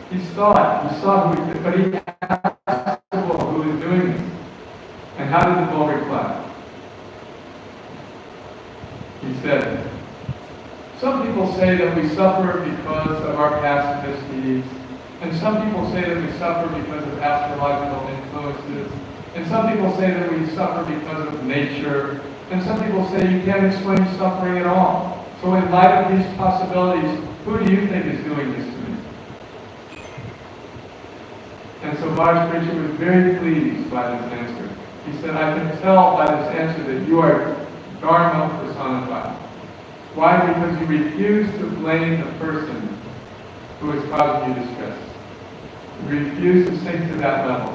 He saw it. He saw who, but he asked the bull who was doing this. And how did the bull reply? He said, some people say that we suffer because of our past misdeeds. And some people say that we suffer because of astrological influences. And some people say that we suffer because of nature. And some people say you can't explain suffering at all. So in light of these possibilities, who do you think is doing this to me? And so Maharaj Parikshit was very pleased by this answer. He said, I can tell by this answer that you are Dharma personified. Why? Because you refuse to blame the person who is causing you distress. You refuse to sink to that level.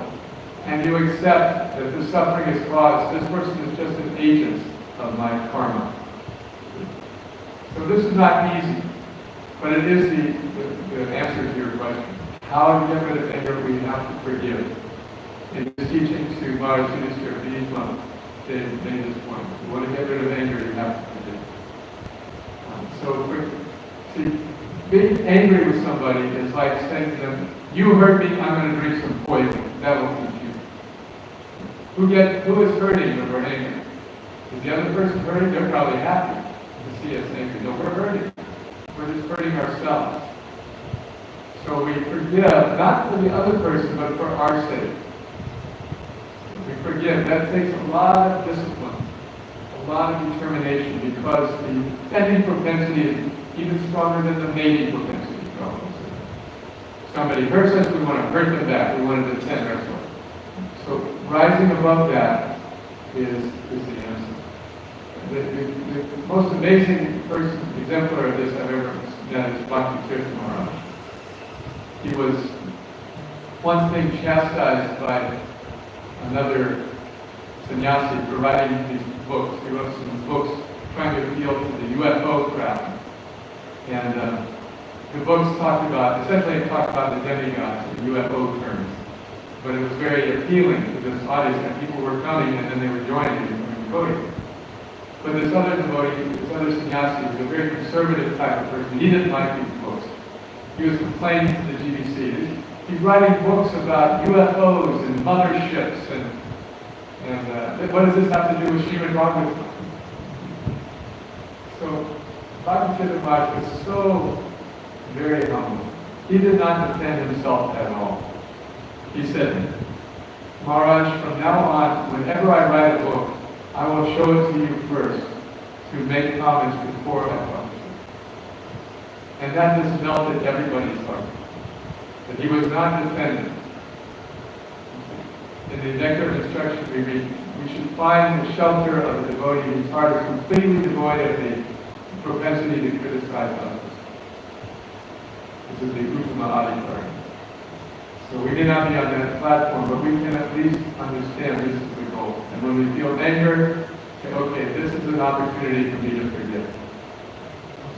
And you accept that the suffering is caused. This person is just an agent of my karma. So this is not easy, but it is the answer to your question. How to get rid of anger? We have to forgive. In his teaching to Maharaj Yudhishthira, these months, they made this point. If you want to get rid of anger, you have to forgive. Being angry with somebody is like saying to them, you hurt me, I'm going to drink some poison. That will teach you. Who is hurting when we're angry? Is the other person hurting? They're probably happy to see us angry. No, we're hurting. We're just hurting ourselves. So we forgive, not for the other person, but for our sake. We forgive. That takes a lot of discipline, a lot of determination, because the offending propensity is even stronger than the mating propensity. Somebody hurts us, we want to hurt them back. We want to defend ourselves. So rising above that is the answer. The most amazing person, exemplar of this I've ever met is Bhakti Tirtha Maharaj. He was once being chastised by another sannyasi for writing these books. He wrote some books trying to appeal to the UFO crowd. And the books essentially talked about the demigods in UFO terms. But it was very appealing to this audience, and people were coming and then they were joining and voting. But this other devotee, this other sannyasi, was a very conservative type of person. He didn't like these books. He was complaining to the GBC. He's writing books about UFOs and motherships, and what does this have to do with Srimad Bhagavatam? So Bhakti Tirtha Maharaj was so very humble. He did not defend himself at all. He said, Maharaj, from now on, whenever I write a book, I will show it to you first to make comments before I publish it. And that just melted everybody's heart. That he was not defended. In the Nectar of Instruction we read, we should find the shelter of the devotee whose heart is completely devoid of the propensity to criticize others. This is the Uttama Adhikari. So we may not be on that platform, but we can at least understand this is the goal. And when we feel anger, say, okay, this is an opportunity for me to forgive.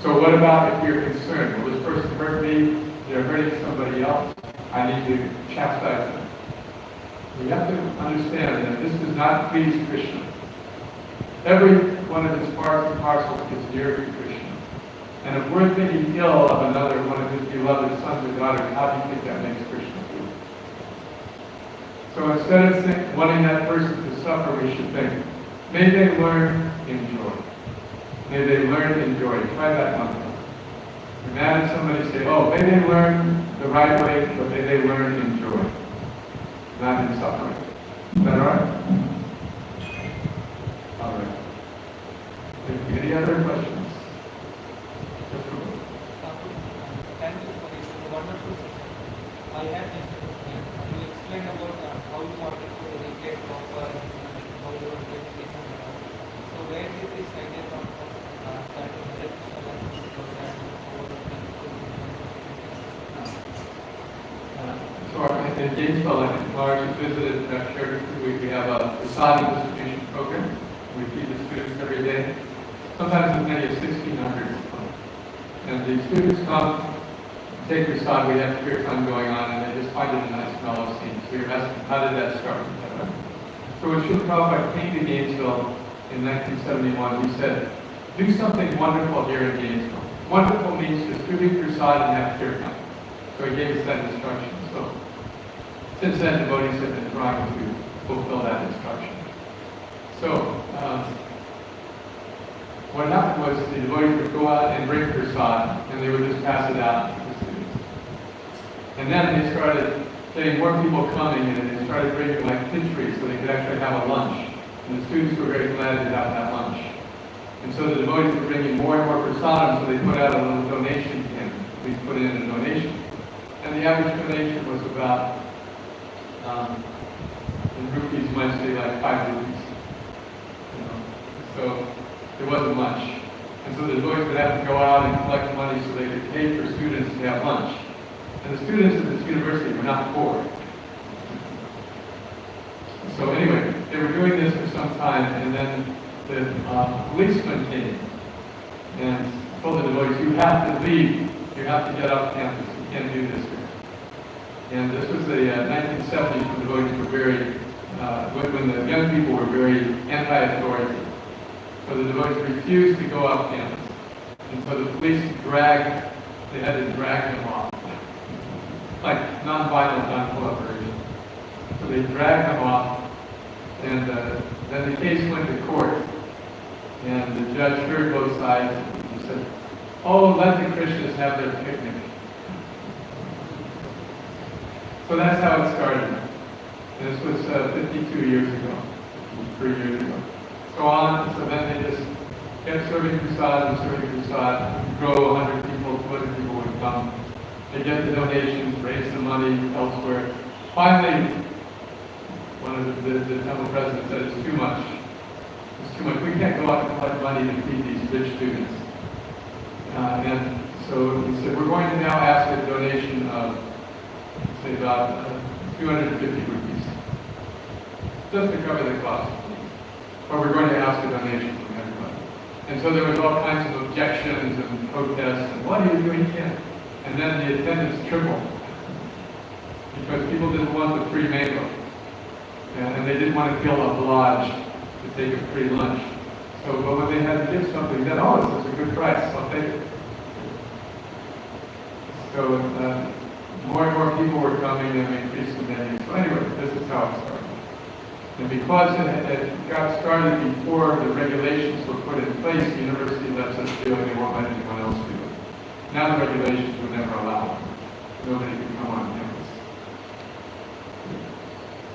So what about if you're concerned? Will this person hurt me? They're hurting somebody else. I need to chastise them. We have to understand that this does not please Krishna. Every one of his parts and parcels is dear to Krishna. And if we're thinking ill of another, one of his beloved sons or daughters, how do you think that makes Krishna feel? So instead of wanting that person to suffer, we should think, may they learn, enjoy. May they learn, enjoy. Try that mantra. You're mad at somebody, say, oh, may they learn the right way, but may they learn, enjoy. Not in suffering. Is that all right? All right. Any other questions? Thank you for this wonderful session. I had this question. You explained about how you wanted to regulate proper and how you want to educate and all. So where did this idea come from? Starting with So in Gainesville, I think Lars has visited church. We have a prasadam distribution program. We feed the students every day. Sometimes as many as 1,600. And the students come, take prasad, we have kirtan going on, and they just find it a nice mellow scene. So you're asking, how did that start? So when Srila Prabhupada came to Gainesville in 1971, he said, do something wonderful here in Gainesville. Wonderful means distribute prasad and have kirtan. So he gave us that instruction. So since then, devotees have been trying to fulfill that instruction. So what happened was the devotees would go out and bring prasad, and they would just pass it out to the students. And then they started getting more people coming, and they started bringing like khichdi so they could actually have a lunch. And the students were very glad to have that lunch. And so the devotees were bringing more and more prasadam, so they put out a little donation tin. We put in a donation. And the average donation was about, in rupees, you might say like 5 rupees. You know? So it wasn't much. And so the devotees would have to go out and collect money so they could pay for students to have lunch. And the students at this university were not poor. So anyway, they were doing this for some time, and then the policeman came and told the devotees, you have to leave. You have to get off campus. You can't do this here. And this was the 1970s when the devotees were very, when the young people were very anti-authority. So the devotees refused to go off campus. And so the police they had to drag them off. Like non-violent, non-cooperation. So they dragged them off, and then the case went to court. And the judge heard both sides, and he said, oh, let the Krishnas have their picnic. So that's how it started. And this was 52 years ago, 3 years ago. So on, so then they just kept serving prasad and serving prasad, grow 100 people, 200 people would come. They get the donations, raise the money elsewhere. Finally, one one of the temple presidents said it's too much. It's too much. We can't go out and collect money to feed these rich students. And so he said, we're going to now ask a donation of, say, about 250 rupees, just to cover the cost. Or we're going to ask a donation from everybody. And so there was all kinds of objections and protests, and what are you doing? You can't. And then the attendance tripled, because people didn't want the free mango. And they didn't want to feel obliged to take a free lunch. So, but when they had to give something, then, oh, this is a good price, I'll take it. So more and more people were coming, and we increased the menu. So anyway, this is how it started. And because it got started before the regulations were put in place, the university lets us do it, they won't let anyone else do it. Now the regulations would never allow it. Nobody could come on campus.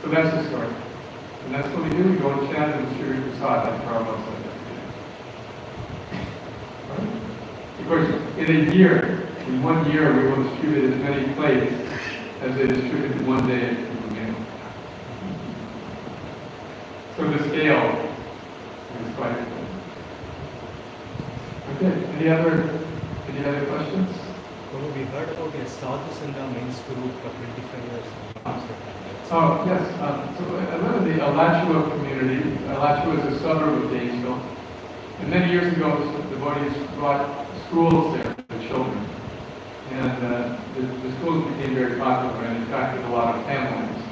So that's the story. And that's what we do. We go and chant and distribute prasad like Prabhupada said yesterday. Of course, in 1 year, we will distribute as many plates as they distribute in 1 day at Kumbh. So the scale is quite good. Okay, any other questions? Well, we heard about a Sadhu Sangha men's group for 25 years. Oh, yes. So I live in the Alachua community. Alachua is a suburb of Gainesville. And many years ago, the devotees brought schools there for children. And the schools became very popular and attracted a lot of families.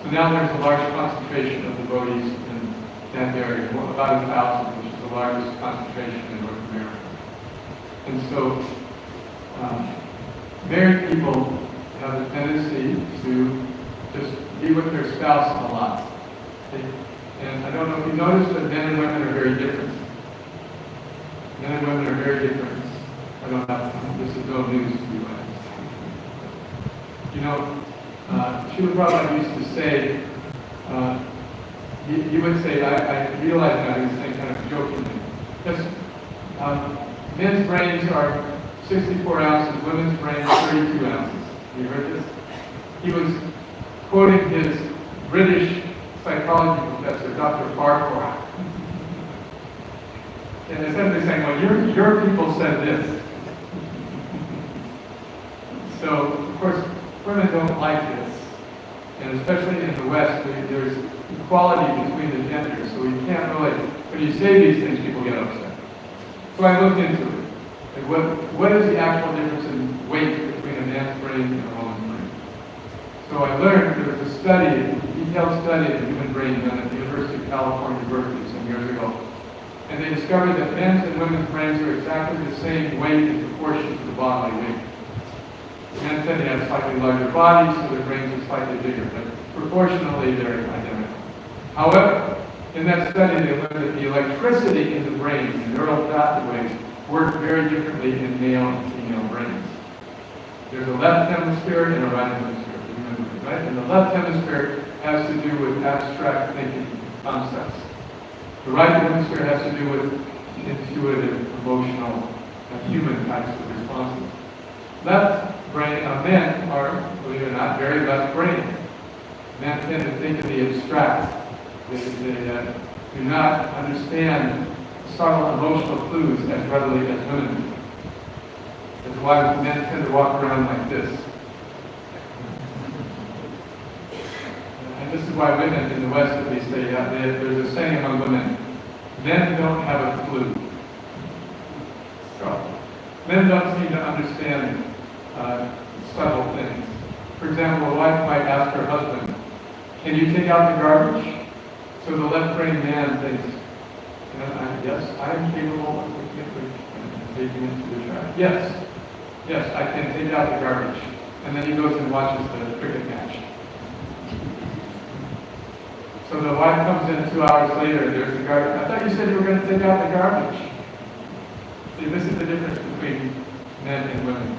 So now there's a large concentration of devotees in that area, about 1,000, which is the largest concentration in North America. And so married people have a tendency to just be with their spouse a lot. And I don't know if you noticed that men and women are very different. Men and women are very different. I don't know, this is no news to you. You know, Srila Prabhupada used to say, he would say, I realize now he was saying kind of jokingly, because men's brains are 64 ounces, women's brains 32 ounces. You heard this? He was quoting his British psychology professor, Dr. Farquhar. And essentially saying, well, your people said this. So, of course, women don't like this. And especially in the West, there's equality between the genders, so we can't really, when you say these things, people get upset. So I looked into it. Like what is the actual difference in weight between a man's brain and a woman's brain? So I learned there was a study, a detailed study of the human brain done at the University of California, Berkeley, some years ago. And they discovered that men's and women's brains are exactly the same weight in proportion to the bodily weight. Men tend to have slightly larger bodies, so their brains are slightly bigger, but proportionally they're identical. However, in that study they learned that the electricity in the brain, the neural pathways, work very differently in male and female brains. There's a left hemisphere and a right hemisphere, right? And the left hemisphere has to do with abstract thinking concepts. The right hemisphere has to do with intuitive, emotional, human types of responses. Left brain, men are, believe it or not, very left brain. Men tend to think in the abstract. They do not understand subtle emotional clues as readily as women do. That's why men tend to walk around like this. And this is why women in the West, at least, there's a saying among women, men don't have a clue. So, men don't seem to understand subtle things. For example, a wife might ask her husband, can you take out the garbage? So the left brain man thinks, yes, I am capable of taking it to the trash. Yes, I can take out the garbage. And then he goes and watches the cricket match. So the wife comes in 2 hours later, there's the garbage. I thought you said you were going to take out the garbage. See, this is the difference between men and women.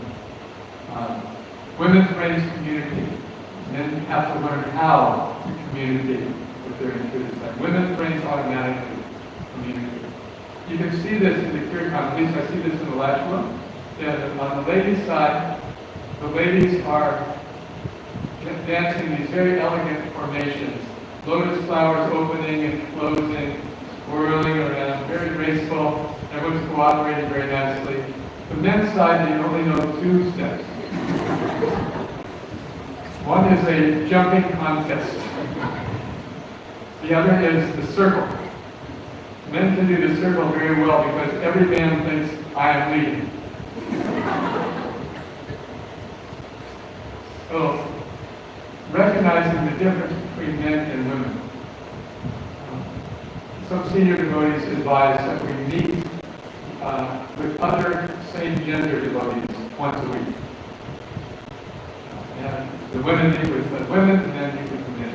Women's brains communicate. Men have to learn how to communicate with their intuitive side. Women's brains automatically communicate. You can see this in the Kirtan. At least I see this in the last one. Yeah, on the ladies' side, the ladies are dancing these very elegant formations lotus flowers opening and closing, swirling around, very graceful. Everyone's cooperating very nicely. The men's side, you only know 2 steps. One is a jumping contest. The other is the circle. Men can do the circle very well because every man thinks, I am leading. So, recognizing the difference between men and women. Some senior devotees advise that we meet with other same-gender devotees once a week. And the women meet with the women, and men meet with the men.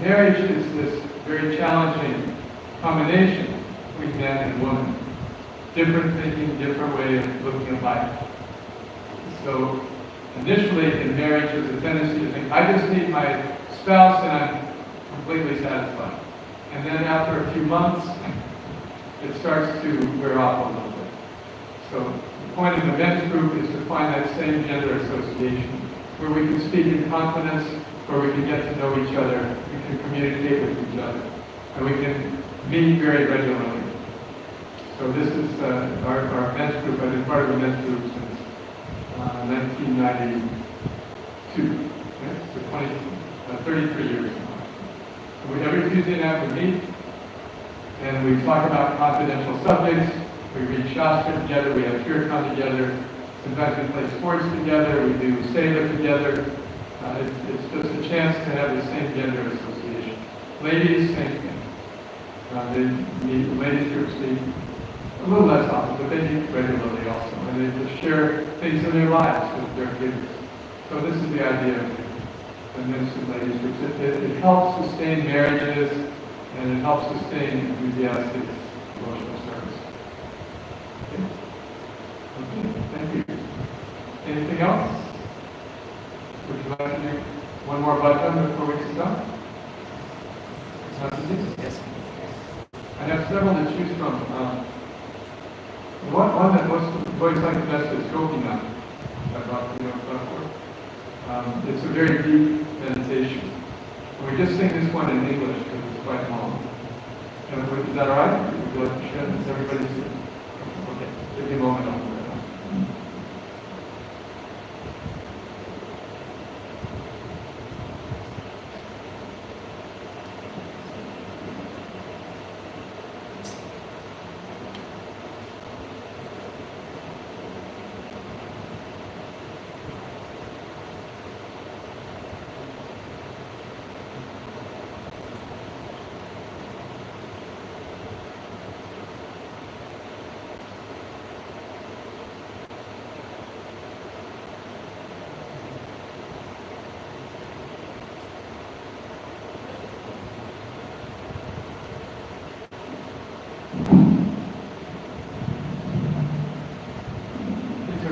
Marriage is this very challenging combination between man and woman. Different thinking, different way of looking at life. So initially in marriage there's a tendency to think, I just need my spouse and I'm completely satisfied. And then after a few months, it starts to wear off a little bit. So the point of the men's group is to find that same gender association, where we can speak in confidence, where we can get to know each other, we can communicate with each other, and we can meet very regularly. So this is our men's group. I've been part of the men's group since 1992. Okay? So 33 years now. So every Tuesday night we meet, and we talk about confidential subjects. We read Shastra together, we have kirtan together, sometimes we play sports together, we do seva together. It's just a chance to have the same gender association. Ladies, same thing. Ladies groups meet a little less often, but they meet regularly also, and they just share things in their lives with their kids. So this is the idea of the men's and ladies groups. It helps sustain marriages, and it helps sustain enthusiastic devotional service. Okay? Okay, thank you. Anything else? Would you like to do one more bhajan before we sit down? Yes. I have several to choose from. One that most boys like the best is Gopinath. It's a very deep meditation. And we just sing this one in English because it's quite long. Is that all right? Would you like to share? Is everybody? Okay. Give me a moment. I'll put it on.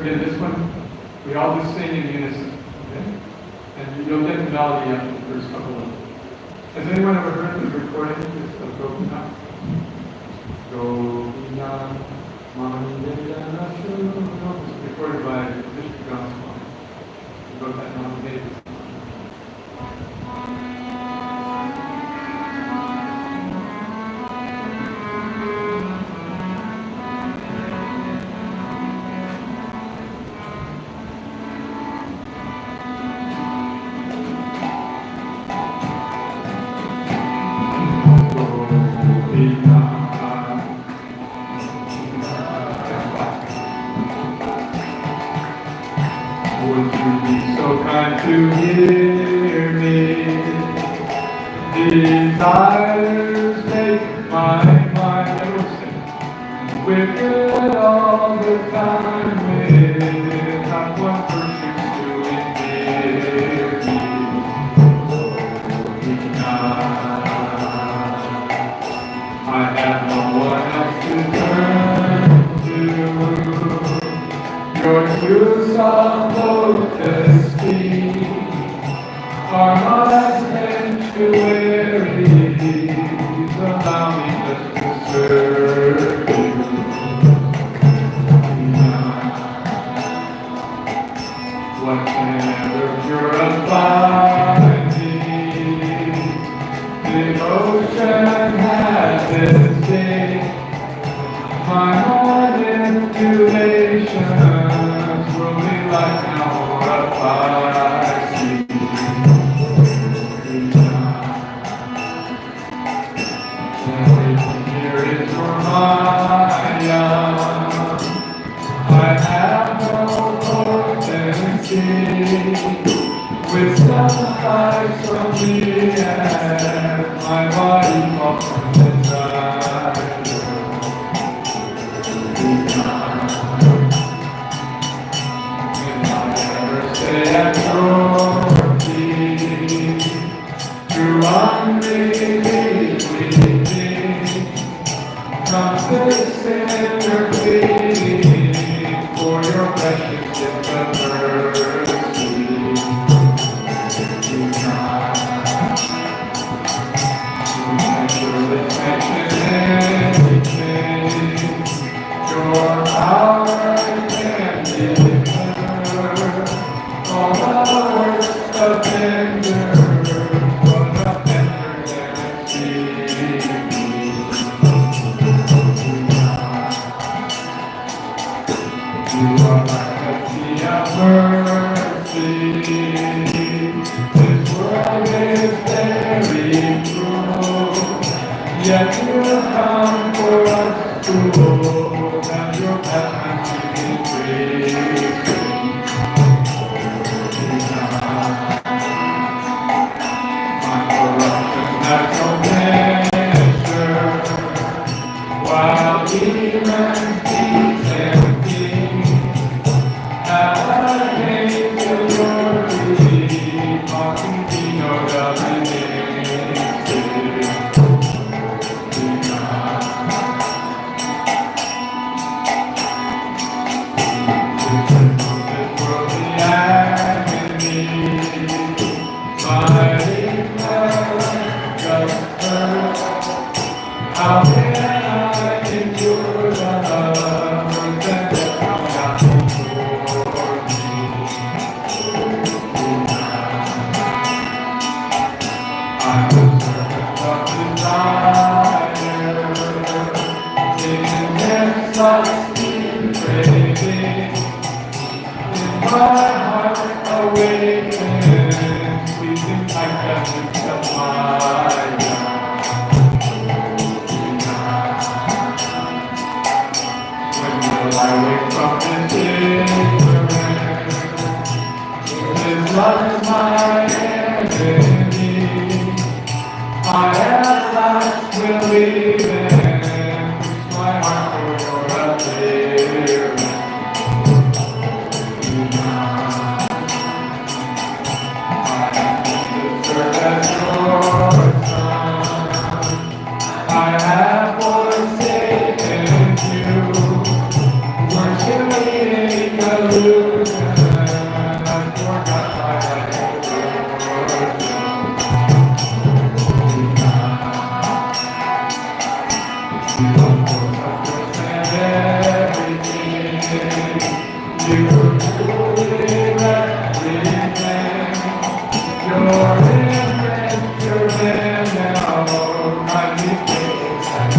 Again, this one, we all just sing in unison, okay? And you'll get the melody after the first couple of them. Has anyone ever heard the recording of Gopinath? Gopinath, Manindana Shuru. It's recorded by Vishnu Goswami. He wrote that nominated. Would you be so kind to hear me? Desires make my mind sing. With it all the time, with not one person to endear me. I have no one else to turn to. Your truths of lotus feet are my sanctuaries. Allow me just to serve you. Whatever purify me, The ocean has its day. My manipulations will be like no other sea. Here is your Maya. I have no potency. Wisdom hides from me and my body falls inside. Stay at your feet through unbelieving consistent your pleading for your precious gift of mercy. Surely mention anything, your power can deliver. All the works of tender, but of tender than you are like a sea of mercy. This world is very cruel, yet you come for us to hold, and your path is free. That's no measure, while demons, thieves, and kings have came to your feet, mocking thee, no how can I endure the love that thou hast for me? I'm the servant of desire, in this lusty craving, in my heart awakens, pleasing like essence of my God. I wake from this ignorance, this love is my enemy. I at last will leave and fix my heart for your appearance. I am the servant your son. I have forsaken you. Illusion, I forgot my life. You truly represent your image, your now, my mistakes and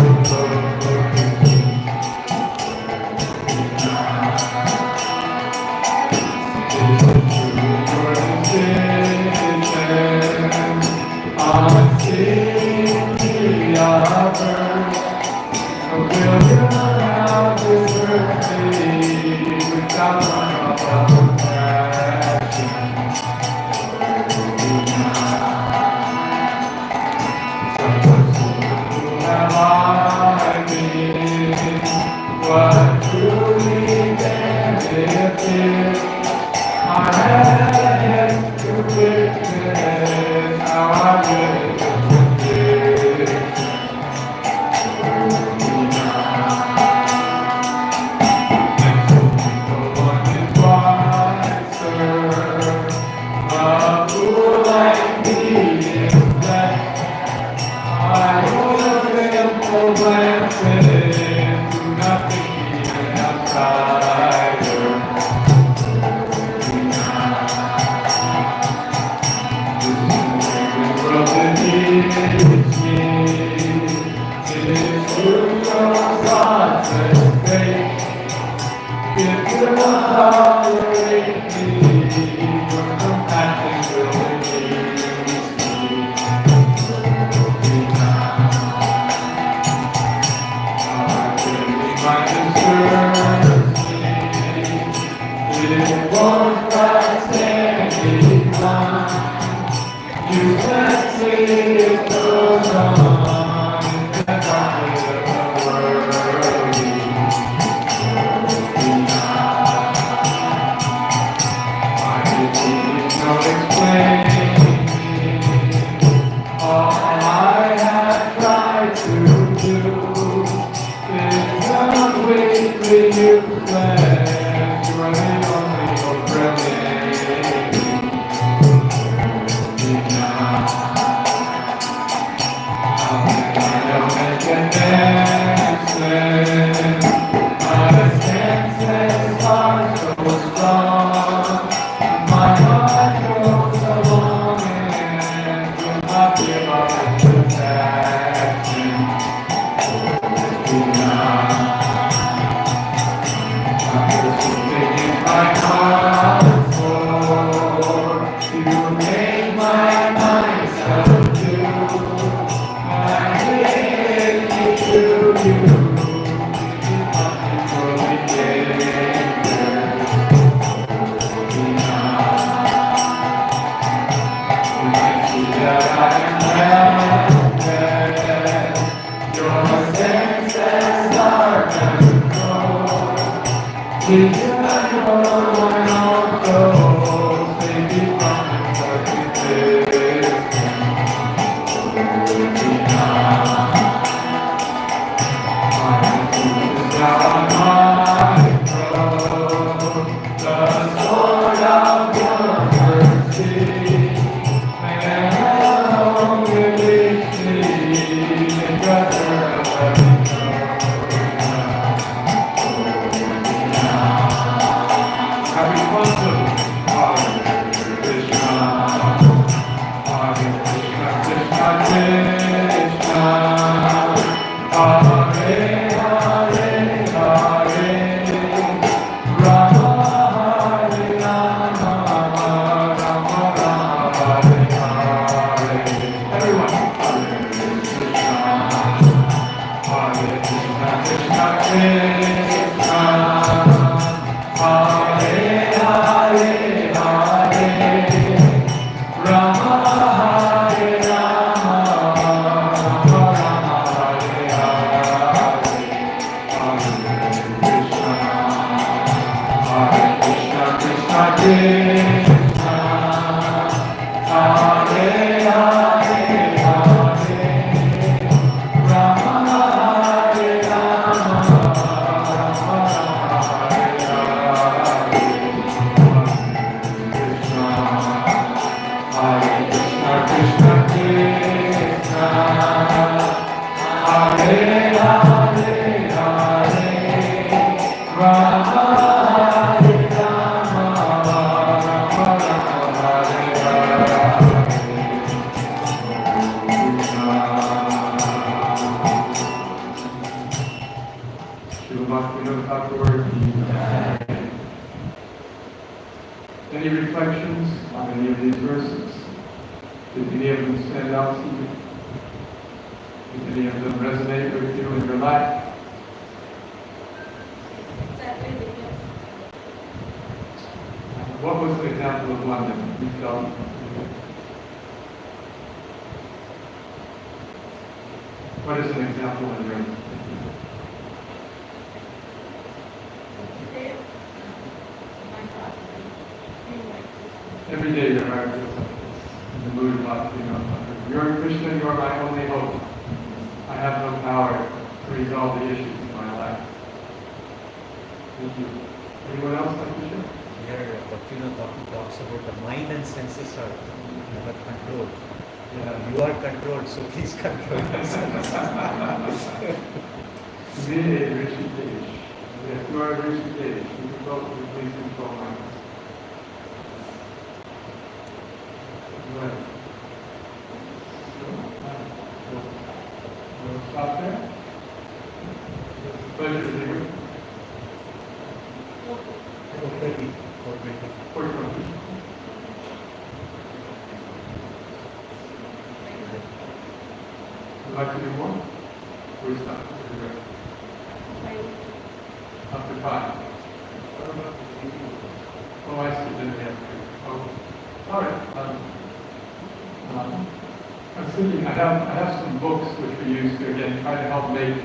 what truly benefits, I have yet to witness how I live with it. No one is wiser, a fool like me is that I will simple glances do nothing outsider. won't last any time. You can see it goes on in the darkness of the world. I need no explaining. All I have tried to do is not wait for you to plan. You are the only hope remaining. I'll make an answer. My senses are so strong. My heart grows a longing to not give up protection. I'm something in my heart for you make my mind subdue. I give it to you. Nothing will be danger. I see that I am helpless. Your senses are controlled. It's not your own goals. Baby, promise that you listen. Now I'm on road. The sword of your mercy. And alone release me. And brother of heaven. Happy Kwanzaa, Hare Krishna, Hare Krishna, Krishna Krishna, Hare Hare Hare, Rama Hare Rama, Rama Rama Hare Hare. Everyone, Hare Krishna, Krishna Krishna, Hare Hare Hare, Rama Hare Rama, Rama Rama Hare Hare, Hare Krishna, Krishna Krishna, Hare Hare Hare, Rama Hare Rama, Hare Krishna, Krishna Krishna, Hare Hare Hare, Rama Hare Rama, Rama Rama Hare Hare. Any reflections on any of these verses? Did any of them stand out to you? Did any of them resonate with you in your life? What was an example of one that you felt? What is an example in your life? Every day your heart feels like this, in the mood of you're Krishna, you're my only hope. I have no power to resolve the issues in my life. Thank you. Anyone else like to share? Here, talks about the mind and senses are never controlled. Yeah. You are controlled, so please control yourself. Be a Rishikesh. If you are a Rishikesh, you please control my mind. Right. We'll stop there. Pleasure to be with you. 4:30, 4:20. 4:20. Would you like to do more? We stop. Up to 5. Oh, I see, then we have to. Oh, all right. I was thinking, I have some books which we use to, again, try to help make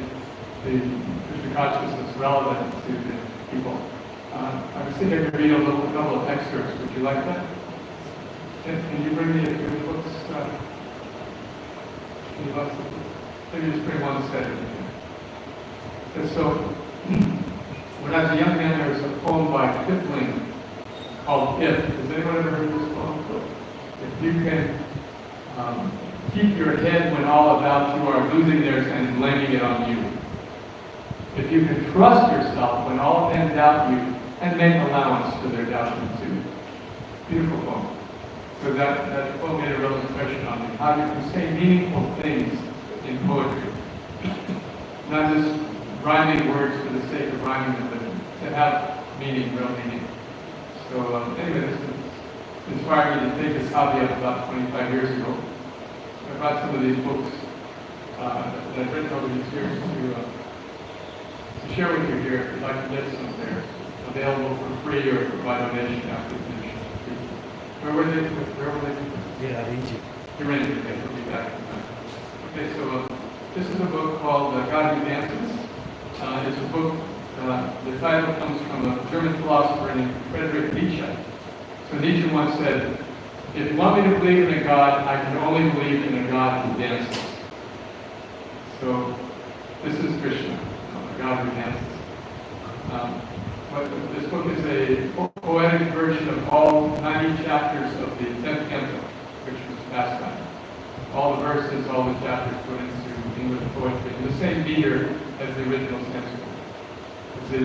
the Krishna consciousness relevant to the people. I was thinking I could read a couple of excerpts. Would you like that? Can you bring me a few books? Can you maybe just bring one set in. And so, when I was a young man, there was a poem by Kipling called If. Has anyone ever heard this poem? If you can keep your head when all about you are losing theirs and blaming it on you. If you can trust yourself when all men doubt you and make allowance for their doubting too. Beautiful poem. So that poem made a real impression on me. How you can say meaningful things in poetry. Not just rhyming words for the sake of rhyming them, but to have meaning, real meaning. So anyway, this inspired me to take this hobby up about 25 years ago. I brought some of these books that I've written over these years to share with you here. If you'd like to get some, they're available for free or by donation after the finish. Where were they? Yeah, arranging. You're ready to get. We'll be back. Okay, so this is a book called God Who Dances. It's a book, the title comes from a German philosopher named Friedrich Nietzsche. So Nietzsche once said, if you want me to believe in a God, I can only believe in a God who dances. So this is Krishna, a God who dances. This book is a poetic version of all 90 chapters of the 10th canto, which was pastime. All the verses, all the chapters put into English poetry in the same meter as the original Sanskrit. The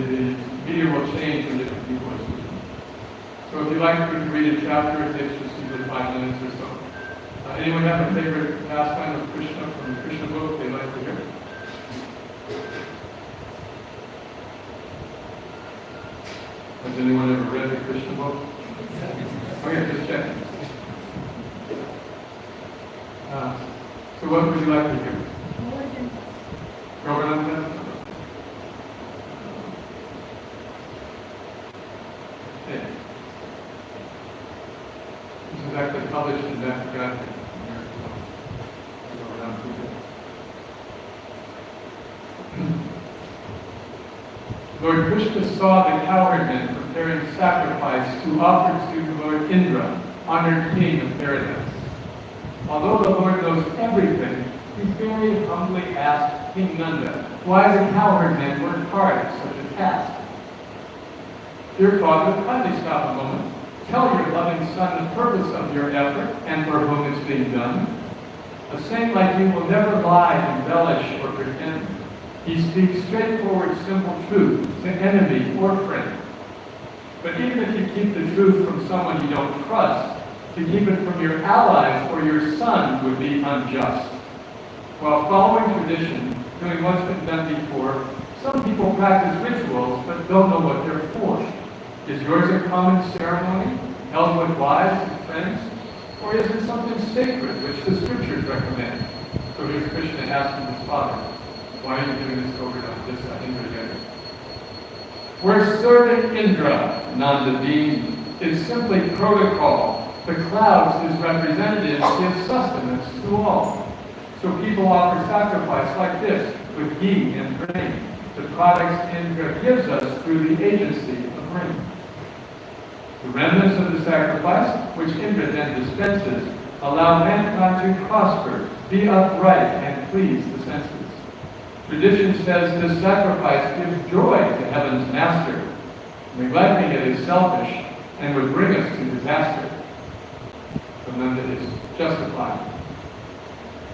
meter will change when different people are speaking. So if you like, we can read a chapter. It takes just usually 5 minutes or so. Anyone have a favorite pastime of Krishna from the Krishna book they'd like to hear? Has anyone ever read the Krishna book? Okay, just checking. So what would you like to hear? Governance. Okay. This is actually published in that guide. Lord Krishna saw the cowherd men preparing sacrifice to offer to Lord Indra, honored king of paradise. Although the Lord knows everything, he very humbly asked King Nanda why the cowherd men worked hard at such a task. Dear Father, kindly stop a moment. Tell your loving son the purpose of your effort and for whom it's being done. A saint like you will never lie, embellish, or pretend. He speaks straightforward, simple truth to enemy or friend. But even if you keep the truth from someone you don't trust, to keep it from your allies or your son would be unjust. While following tradition, doing what's been done before, some people practice rituals but don't know what they're for. Is yours a common ceremony, held with wives and friends? Or is it something sacred which the scriptures recommend? So here's Krishna asking his father, why are you doing this over this Indra together? We're serving Indra, Nanda being. It's simply protocol. The clouds, his representatives, give sustenance to all. So people offer sacrifice like this, with ghee and grain, the products Indra gives us through the agency of rain. The remnants of the sacrifice, which Indra then dispenses, allow mankind to prosper, be upright, and please the senses. Tradition says this sacrifice gives joy to heaven's master. Neglecting it is selfish and would bring us to disaster. So Nanda is justified.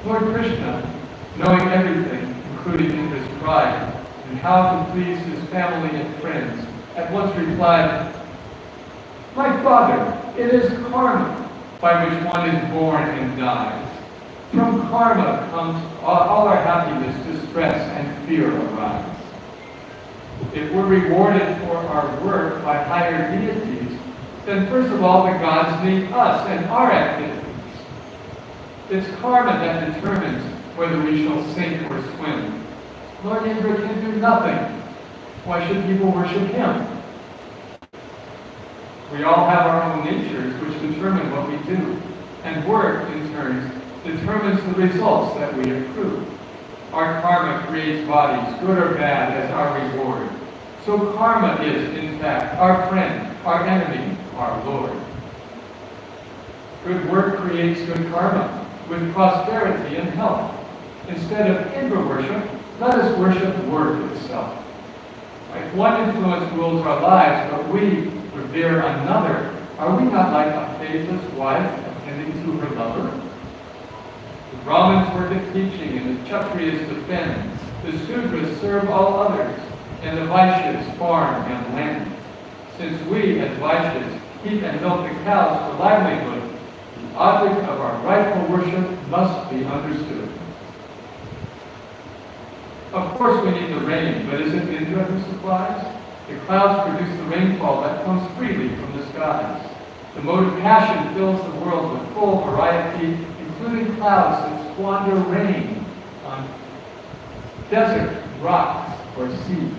Lord Krishna, knowing everything, including Indra's pride, and how to please his family and friends, at once replied, my father, it is karma by which one is born and dies. From karma comes all our happiness, distress, and fear arise. If we're rewarded for our work by higher deities, then first of all the gods need us and our activities. It's karma that determines whether we shall sink or swim. Lord Indra can do nothing. Why should people worship him? We all have our own natures which determine what we do, and work, in turn, determines the results that we accrue. Our karma creates bodies, good or bad, as our reward. So karma is, in fact, our friend, our enemy, our Lord. Good work creates good karma, with prosperity and health. Instead of Indra worship, let us worship work itself. If one influence rules our lives, but we revere another, are we not like a faithless wife attending to her lover? The Brahmins work at teaching, and the Kshatriyas defend. The Sudras serve all others, and the Vaishyas farm and land. Since we, as Vaishyas, keep and milk the cows for livelihood, the object of our rightful worship must be understood. Of course we need the rain, but is it Indra who supplies? The clouds produce the rainfall that comes freely from the skies. The mode of passion fills the world with full variety, including clouds that squander rain on desert, rocks, or sea.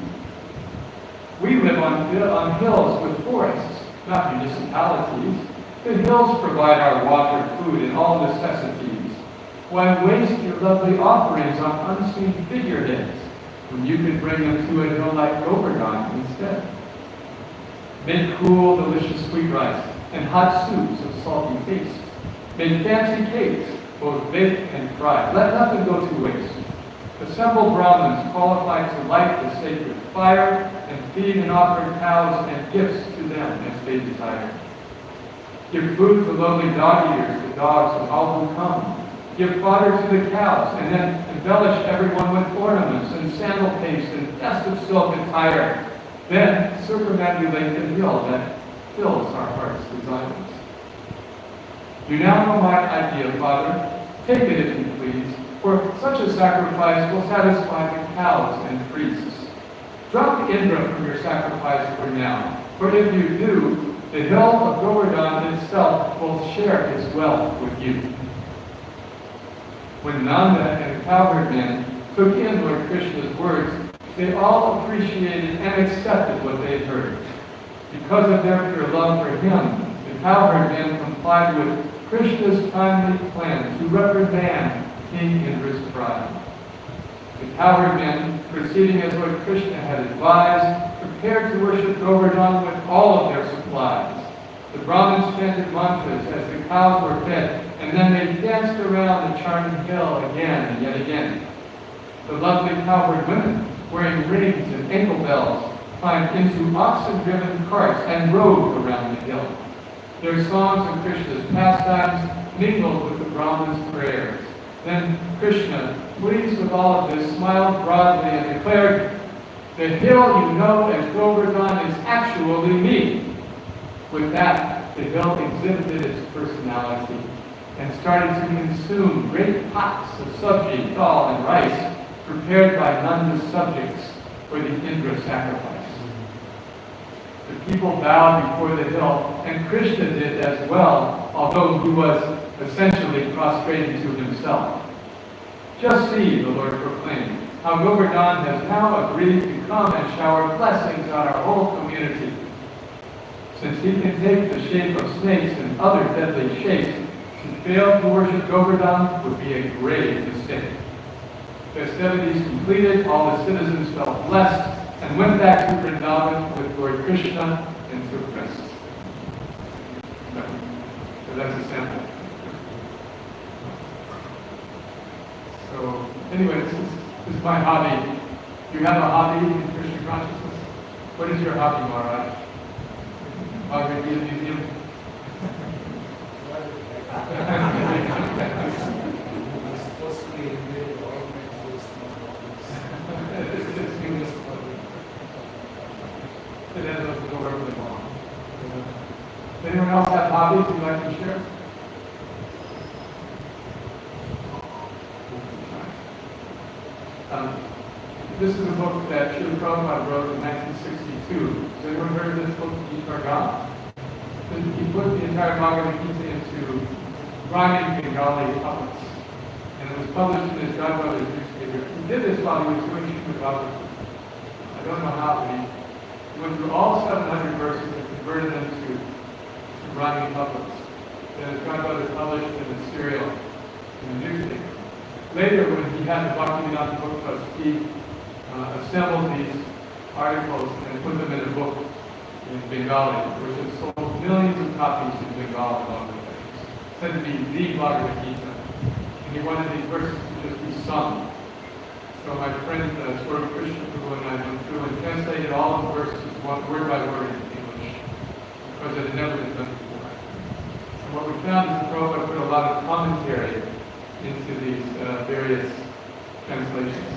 We live on hills with forests, not municipalities. The hills provide our water, food, and all necessities. Why waste your lovely offerings on unseen figureheads when you could bring them to a hill like Govardhan instead? Make cool, delicious sweet rice and hot soups of salty taste. Make fancy cakes, both baked and fried. Let nothing go to waste. Assemble Brahmins qualified to light the sacred fire and feed and offer cows and gifts to them as they desire. Give food to lowly dog-eaters, the dogs of all who come. Give fodder to the cows, and then embellish everyone with ornaments and sandal paste and festive silk attire. Then circumambulate the hill that fills our heart's desires. You now know my idea, Father. Take it if you please, for such a sacrifice will satisfy the cows and priests. Drop the Indra from your sacrifice for now, for if you do, the hill of Govardhan itself will share its wealth with you. When Nanda and the cowherd men took in Lord Krishna's words, they all appreciated and accepted what they had heard. Because of their pure love for him, the cowherd men complied with Krishna's kindly plan to reprimand King Indra's pride. The cowherd men, proceeding as Lord Krishna had advised, prepared to worship Govardhan with all of their supplies. The Brahmins chanted mantras as the cows were fed, and then they danced around the charming hill again and yet again. The lovely cowherd women, wearing rings and ankle bells, climbed into oxen-driven carts and rode around the hill. Their songs and Krishna's pastimes mingled with the Brahmins' prayers. Then Krishna, pleased with all of this, smiled broadly and declared, "The hill you know as Govardhan is actually me." With that, the hill exhibited its personality and started to consume great pots of sabji, dal, and rice prepared by Nanda's subjects for the Indra sacrifice. The people bowed before the hill, and Krishna did as well, although he was essentially prostrating to himself. Just see, the Lord proclaimed, how Govardhan has now agreed to come and shower blessings on our whole community. Since he can take the shape of snakes and other deadly shapes, to fail to worship Govardhan would be a grave mistake. Festivities completed, all the citizens felt blessed and went back to Vrindavan with Lord Krishna and took rest. So that's a sample. So anyway, this is my hobby. Do you have a hobby in Krishna consciousness? What is your hobby, Maharaj? Bhagavad Gita Museum? It ends up to go wherever they want. Does anyone else have hobbies you'd like to share? This is a book that Srila Prabhupada wrote in 1962. Has anyone heard of this book, Gita? He put the entire Bhagavad Gita into rhyming Bengali couplets. And it was published in his godmother's newspaper. He did this while he was doing Srimad Bhagavatam. I don't know how, but he went through all 700 verses and converted them to Running Publics. That his grandmother published in the serial in the newspaper. Later, when he had the Bhaktivedanta Book Trust, he assembled these articles and put them in a book in Bengali, which has sold millions of copies in Bengali along the way. Said to be the Bhagavad Gita. And he wanted these verses to just be sung. So my friend, Swarup Krishna Prabhu, and I went through and translated all of the verses word by word into English, because it had never been done before. And what we found is that Prabhupada put a lot of commentary into these various translations.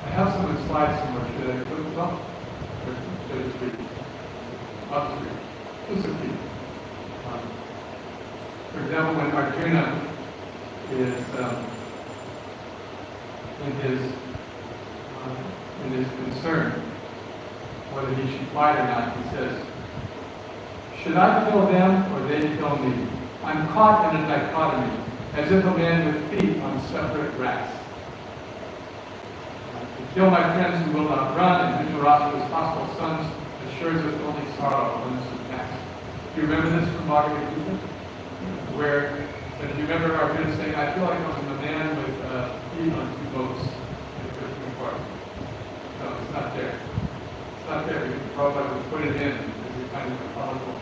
I have some of the slides somewhere. Should I put them up? Or should I just read? Up to read. Just a few. For example, when Arjuna is in his concern whether he should fight or not, he says, "Should I kill them or they kill me? I'm caught in a dichotomy, as if a man with feet on separate racks. To kill my friends who will not run, and Dhritarashtra's hostile sons assures us only sorrow when this is past." Do you remember this from Bhagavad Gita? Where, if you remember Arjuna saying, "I feel like I'm a man with feet on two boats in the Krishna part." No, it's not there. It's not there because Prabhupada would put it in as a kind of a colorful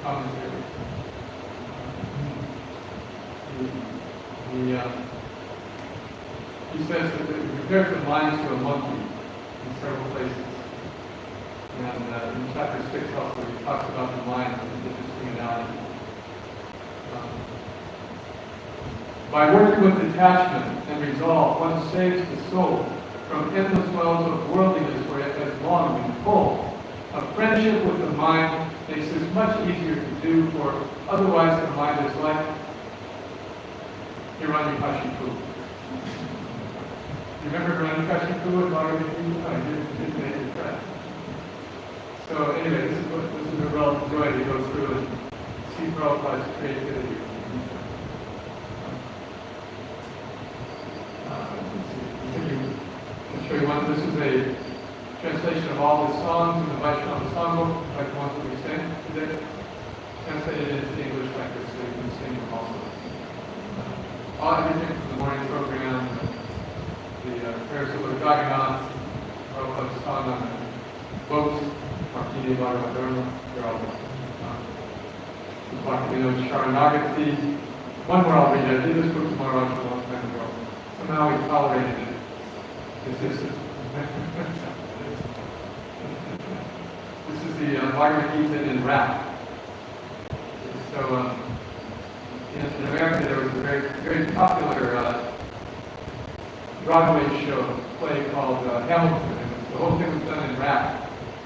commentary. He says that he compares the mind to a monkey in several places. And in chapter 6 also he talks about the mind as an interesting analogy. By working with detachment and resolve, one saves the soul from endless wells of worldliness where it has long been full. A friendship with the mind makes this much easier to do, for otherwise the mind is like Hiranyakashipu. You remember Hiranyakashipu and Bhagavad Gita? I did make it correct. So anyway, this is a real joy to go through and see Prabhupada's creativity. I'll show you one. This is a translation of all the songs in the Vaishnava songbook, like the ones that we sang today. Translated into English like this, so you can sing them also. Everything from the morning program, the prayers of the Jagannath, Prabhupada's song on the boats, Martini Bhagavatarma, they're all Bhaktivinoda Sharanagati. One more I'll read. I did this book tomorrow a long time ago. Somehow we tolerated it. This is the Bhagavad Gita in rap. So in America there was a very, very popular Broadway show, play called Hamilton. And the whole thing was done in rap.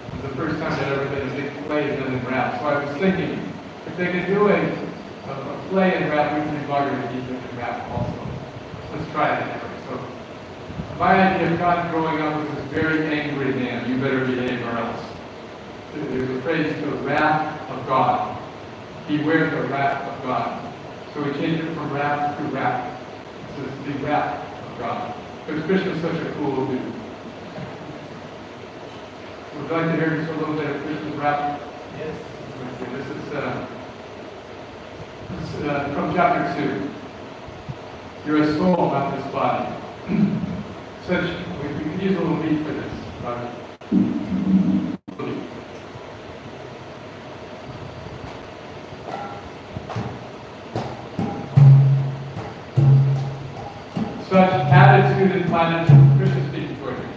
It was the first time there'd ever been a big play done in rap. So I was thinking, if they could do a play in rap, we can do Bhagavad Gita in rap also. Let's try it anyway. So my idea of God growing up was this very angry man, you better behave or else. There's a phrase, the wrath of God. Beware the wrath of God. So we changed it from wrath to rap. So it's the wrath of God. Because Krishna's such a cool dude. Would you like to hear just a little bit of Krishna's rap? Yes. Okay, this is from chapter 2. You're a soul, not this body. We could use a little beat for this. Such attitude and platitude, Krishna speaking for you.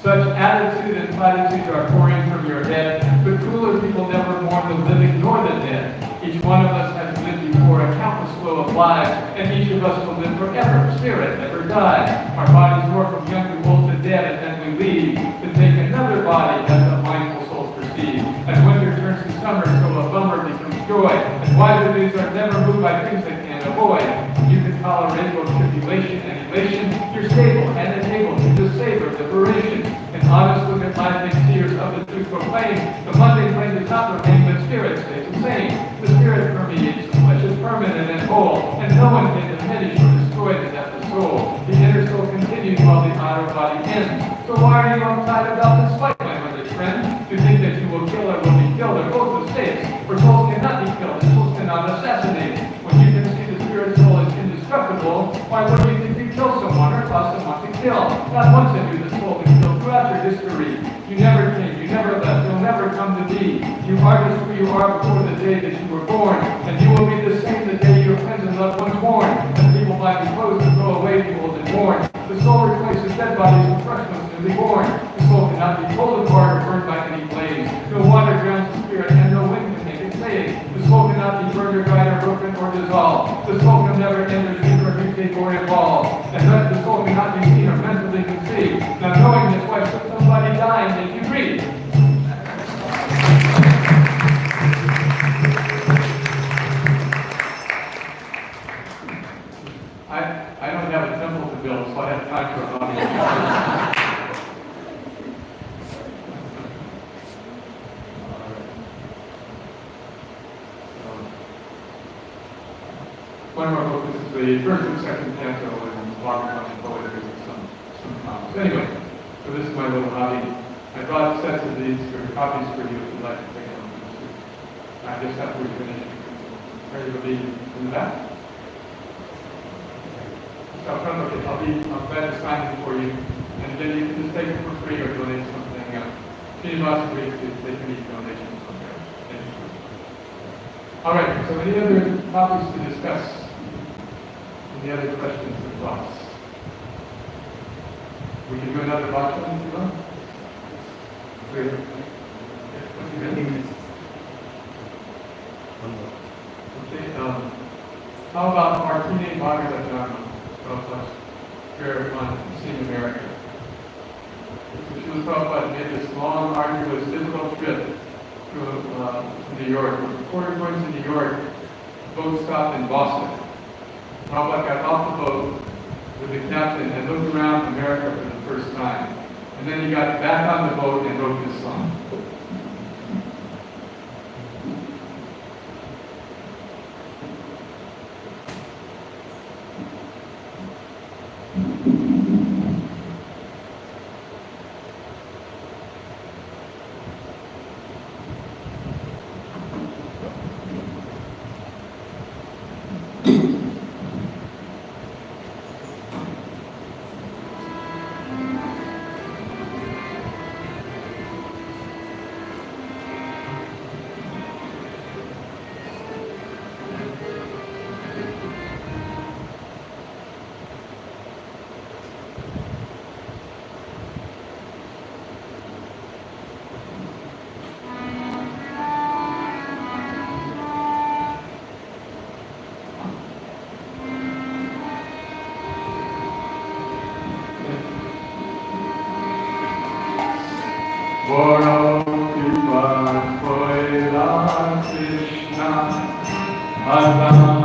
Such attitude and platitude are pouring from your head, but cooler people never mourn the living nor the dead. Each one of us has lived before a countless flow of lives, and each of us will live forever. Spirit never dies. Our bodies roar from young to old to dead, and then we leave to take another body as the mindful souls perceive. As winter turns to summer, so a bummer becomes joy, and wiser dudes are never moved by things they can't avoid. You can tolerate both tribulation and elation. You're stable and enabled to just savor liberation. An honest look at life makes seers of the truth proclaim. The mundane flame does not remain, but spirit stays the same. The spirit permeates the flesh, is permanent and whole, and no one can diminish or destroy the depth of soul. The inner soul continues while the outer body ends. So why are you uptight about this fight, my mother's friend? To think that you will kill or will be killed, or both mistakes. For souls cannot be killed, and souls cannot assassinate. When you can see the spirit soul is indestructible, why would you think you kill someone or cause someone to kill? Not once have you the soul been killed throughout your history. You never came, you never left, you'll never come to be. You are just who you are before the day that you were born, and you will be the same the day your friends and loved ones born. And people might be supposed to throw away the old and born. The soul replaces dead bodies with fresh ones newly born. The soul cannot be pulled apart or burned by any blaze. No water drowns the spirit, and no wind can make it fade. The soul cannot be burned or dried or broken or dissolved. The soul can never enter, sleep or mutate or evolve. And thus the soul cannot be seen or mentally conceived. Now knowing this, why should somebody die and make you breathe? I don't have a temple to build, so I have time for a hobby. One more book. This is the first and second canto in Walking Poetry with some comments. Anyway, so this is my little hobby. I brought sets of these for copies for you if you'd like to take them. I just have to finish it. Ready to be in the back? I'll glad to sign them for you. And again, you can just take them for free or donate something. Srinivas agrees to take any donations from there. All right, so any other topics to discuss? Any other questions or thoughts? We can do another bhashan if you want. Great. Okay, how about Martine Bhagavatam? Prayer on Seeing America. So Srila Prabhupada made this long, arduous, difficult trip to New York. Before going to New York, the boat stopped in Boston. Prabhupada got off the boat with the captain and looked around America for the first time. And then he got back on the boat and wrote this song. ISKCON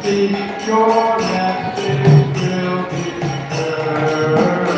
speak, your message will be heard.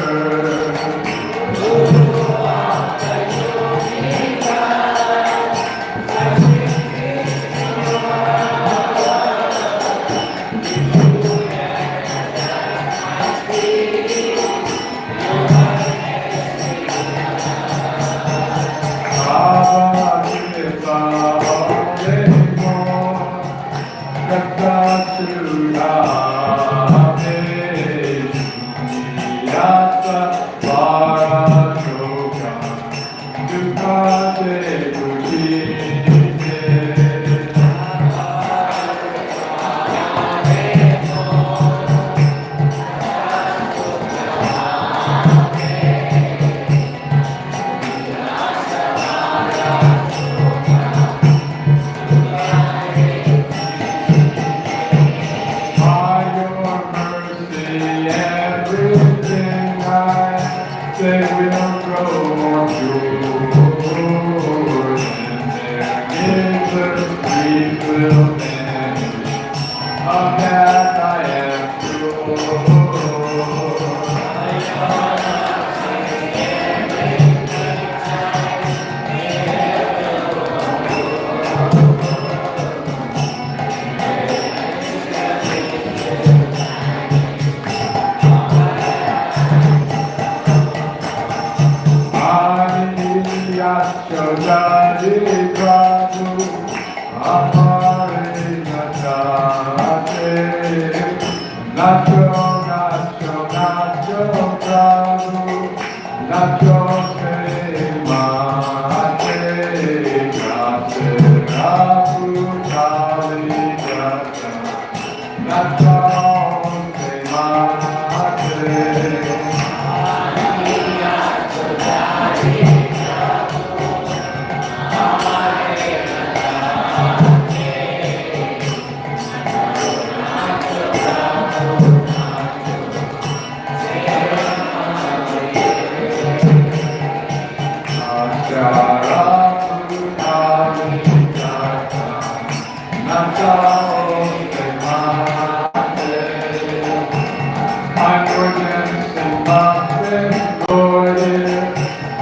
They will grow more pure, and their givers grief will vanish. Of that I am sure. Jari Prabhu Amare Nachate Nacho Nacho Nacho Prabhu Nacho Se Mate Gate Prabhu Kali Gata Nacho Se Mate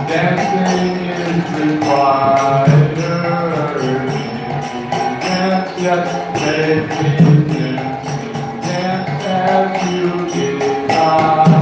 Dancing is required. Just make me dance as you desire.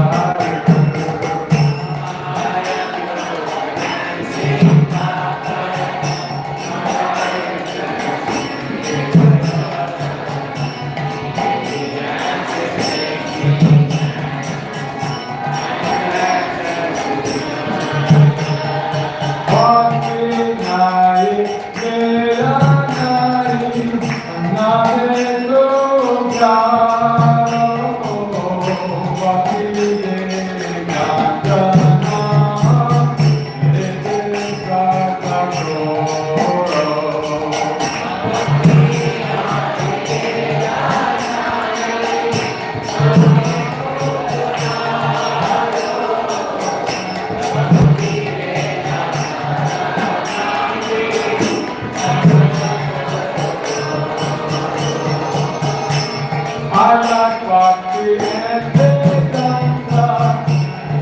I like Bhakti and Vedanta,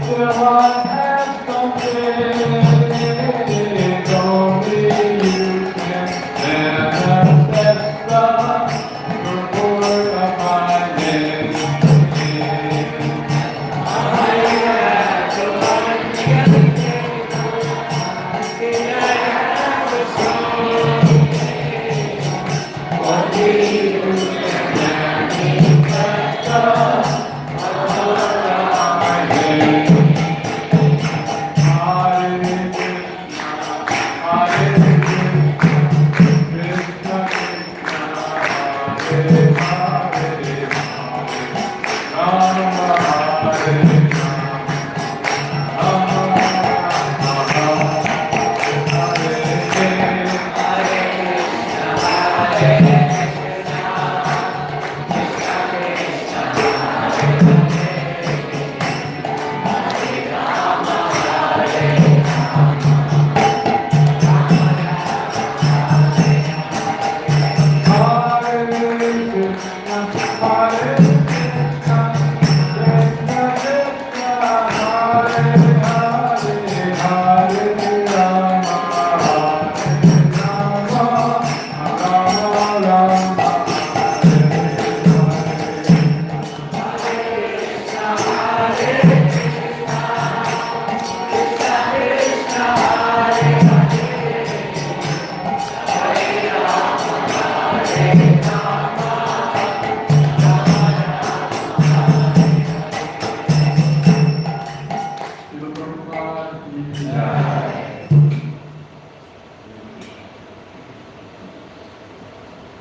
till I have something only you can manifest the purport of my name. Only you can manifest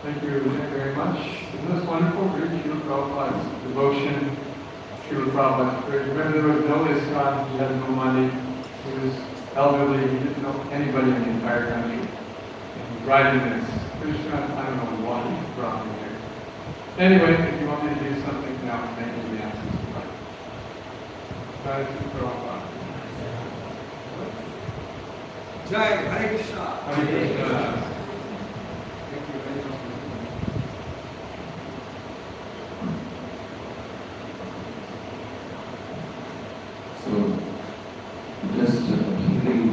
Thank you very much. Isn't this wonderful? Read Srila Prabhupada's devotion, Srila Prabhupada's prayer. Remember, there was no ISKCON, he had no money, he was elderly, he didn't know anybody in the entire country. And he's writing this. Krishna, I don't know why he brought me here. Anyway, if you want me to do something now, thank you, the answers. Jai Srila Prabhupada. Jai, Hare Krishna. Hare Krishna. Thank you very much. So, just hearing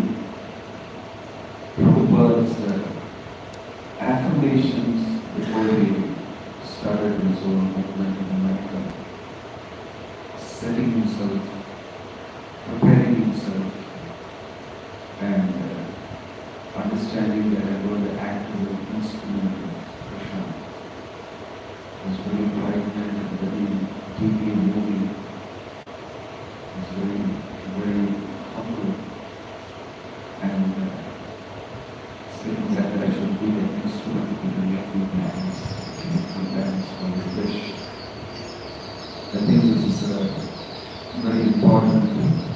Prabhupada's affirmations before he started his own movement in America, setting himself, preparing himself, and understanding that I'm going to act as an instrument of Krishna was very poignant and very deeply moving. Was very, very humble, and saying that I should be an instrument in the happy hands, hands for his wish. I think this is a very important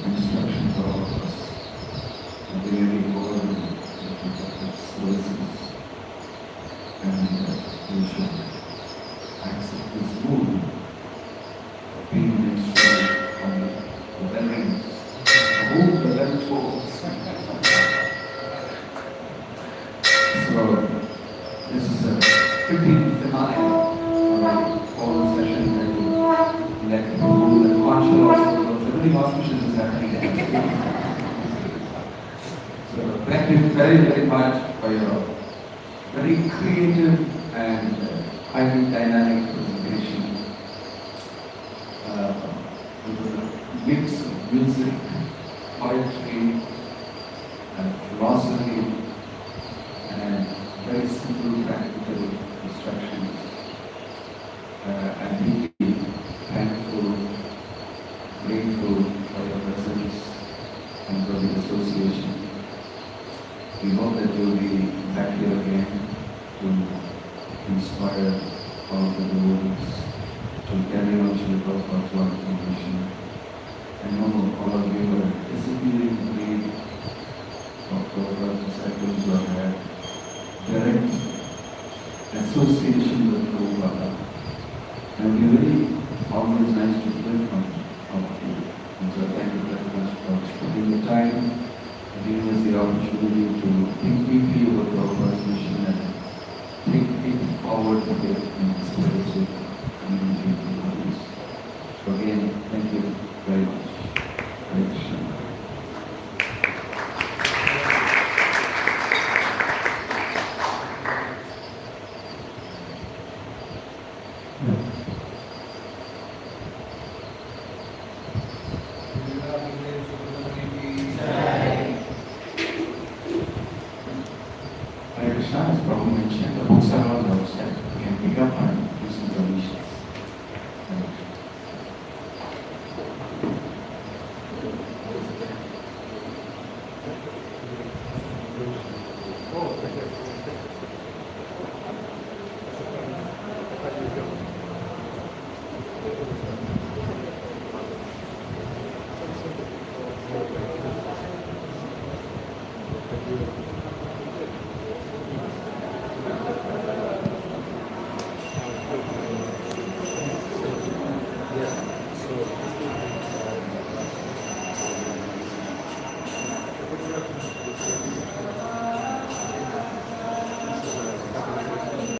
instruction for all of us. And really go and services, and we should accept this mood of being an instrument on the veterans, whom the veterans folks. So, this is a fitting finale for the whole session that we let the mood and conscious also, because everything auspicious is happening at So, thank you very, very much for your very creative and highly dynamic presentation. With a mix of music, poetry, and philosophy, and very simple practical instructions. I'm deeply thankful, grateful for your presence and for the association. We hope that you'll be back here again to inspire all the devotees to carry on Srila Prabhupada's wonderful mission. I know all of you are disappearing breed of Prabhupada's disciples who have had direct association with Prabhupada. And it will be very always nice to learn from all of you. And so thank you very much for spending the time and giving us the opportunity to think deeply about Prabhupada's mission.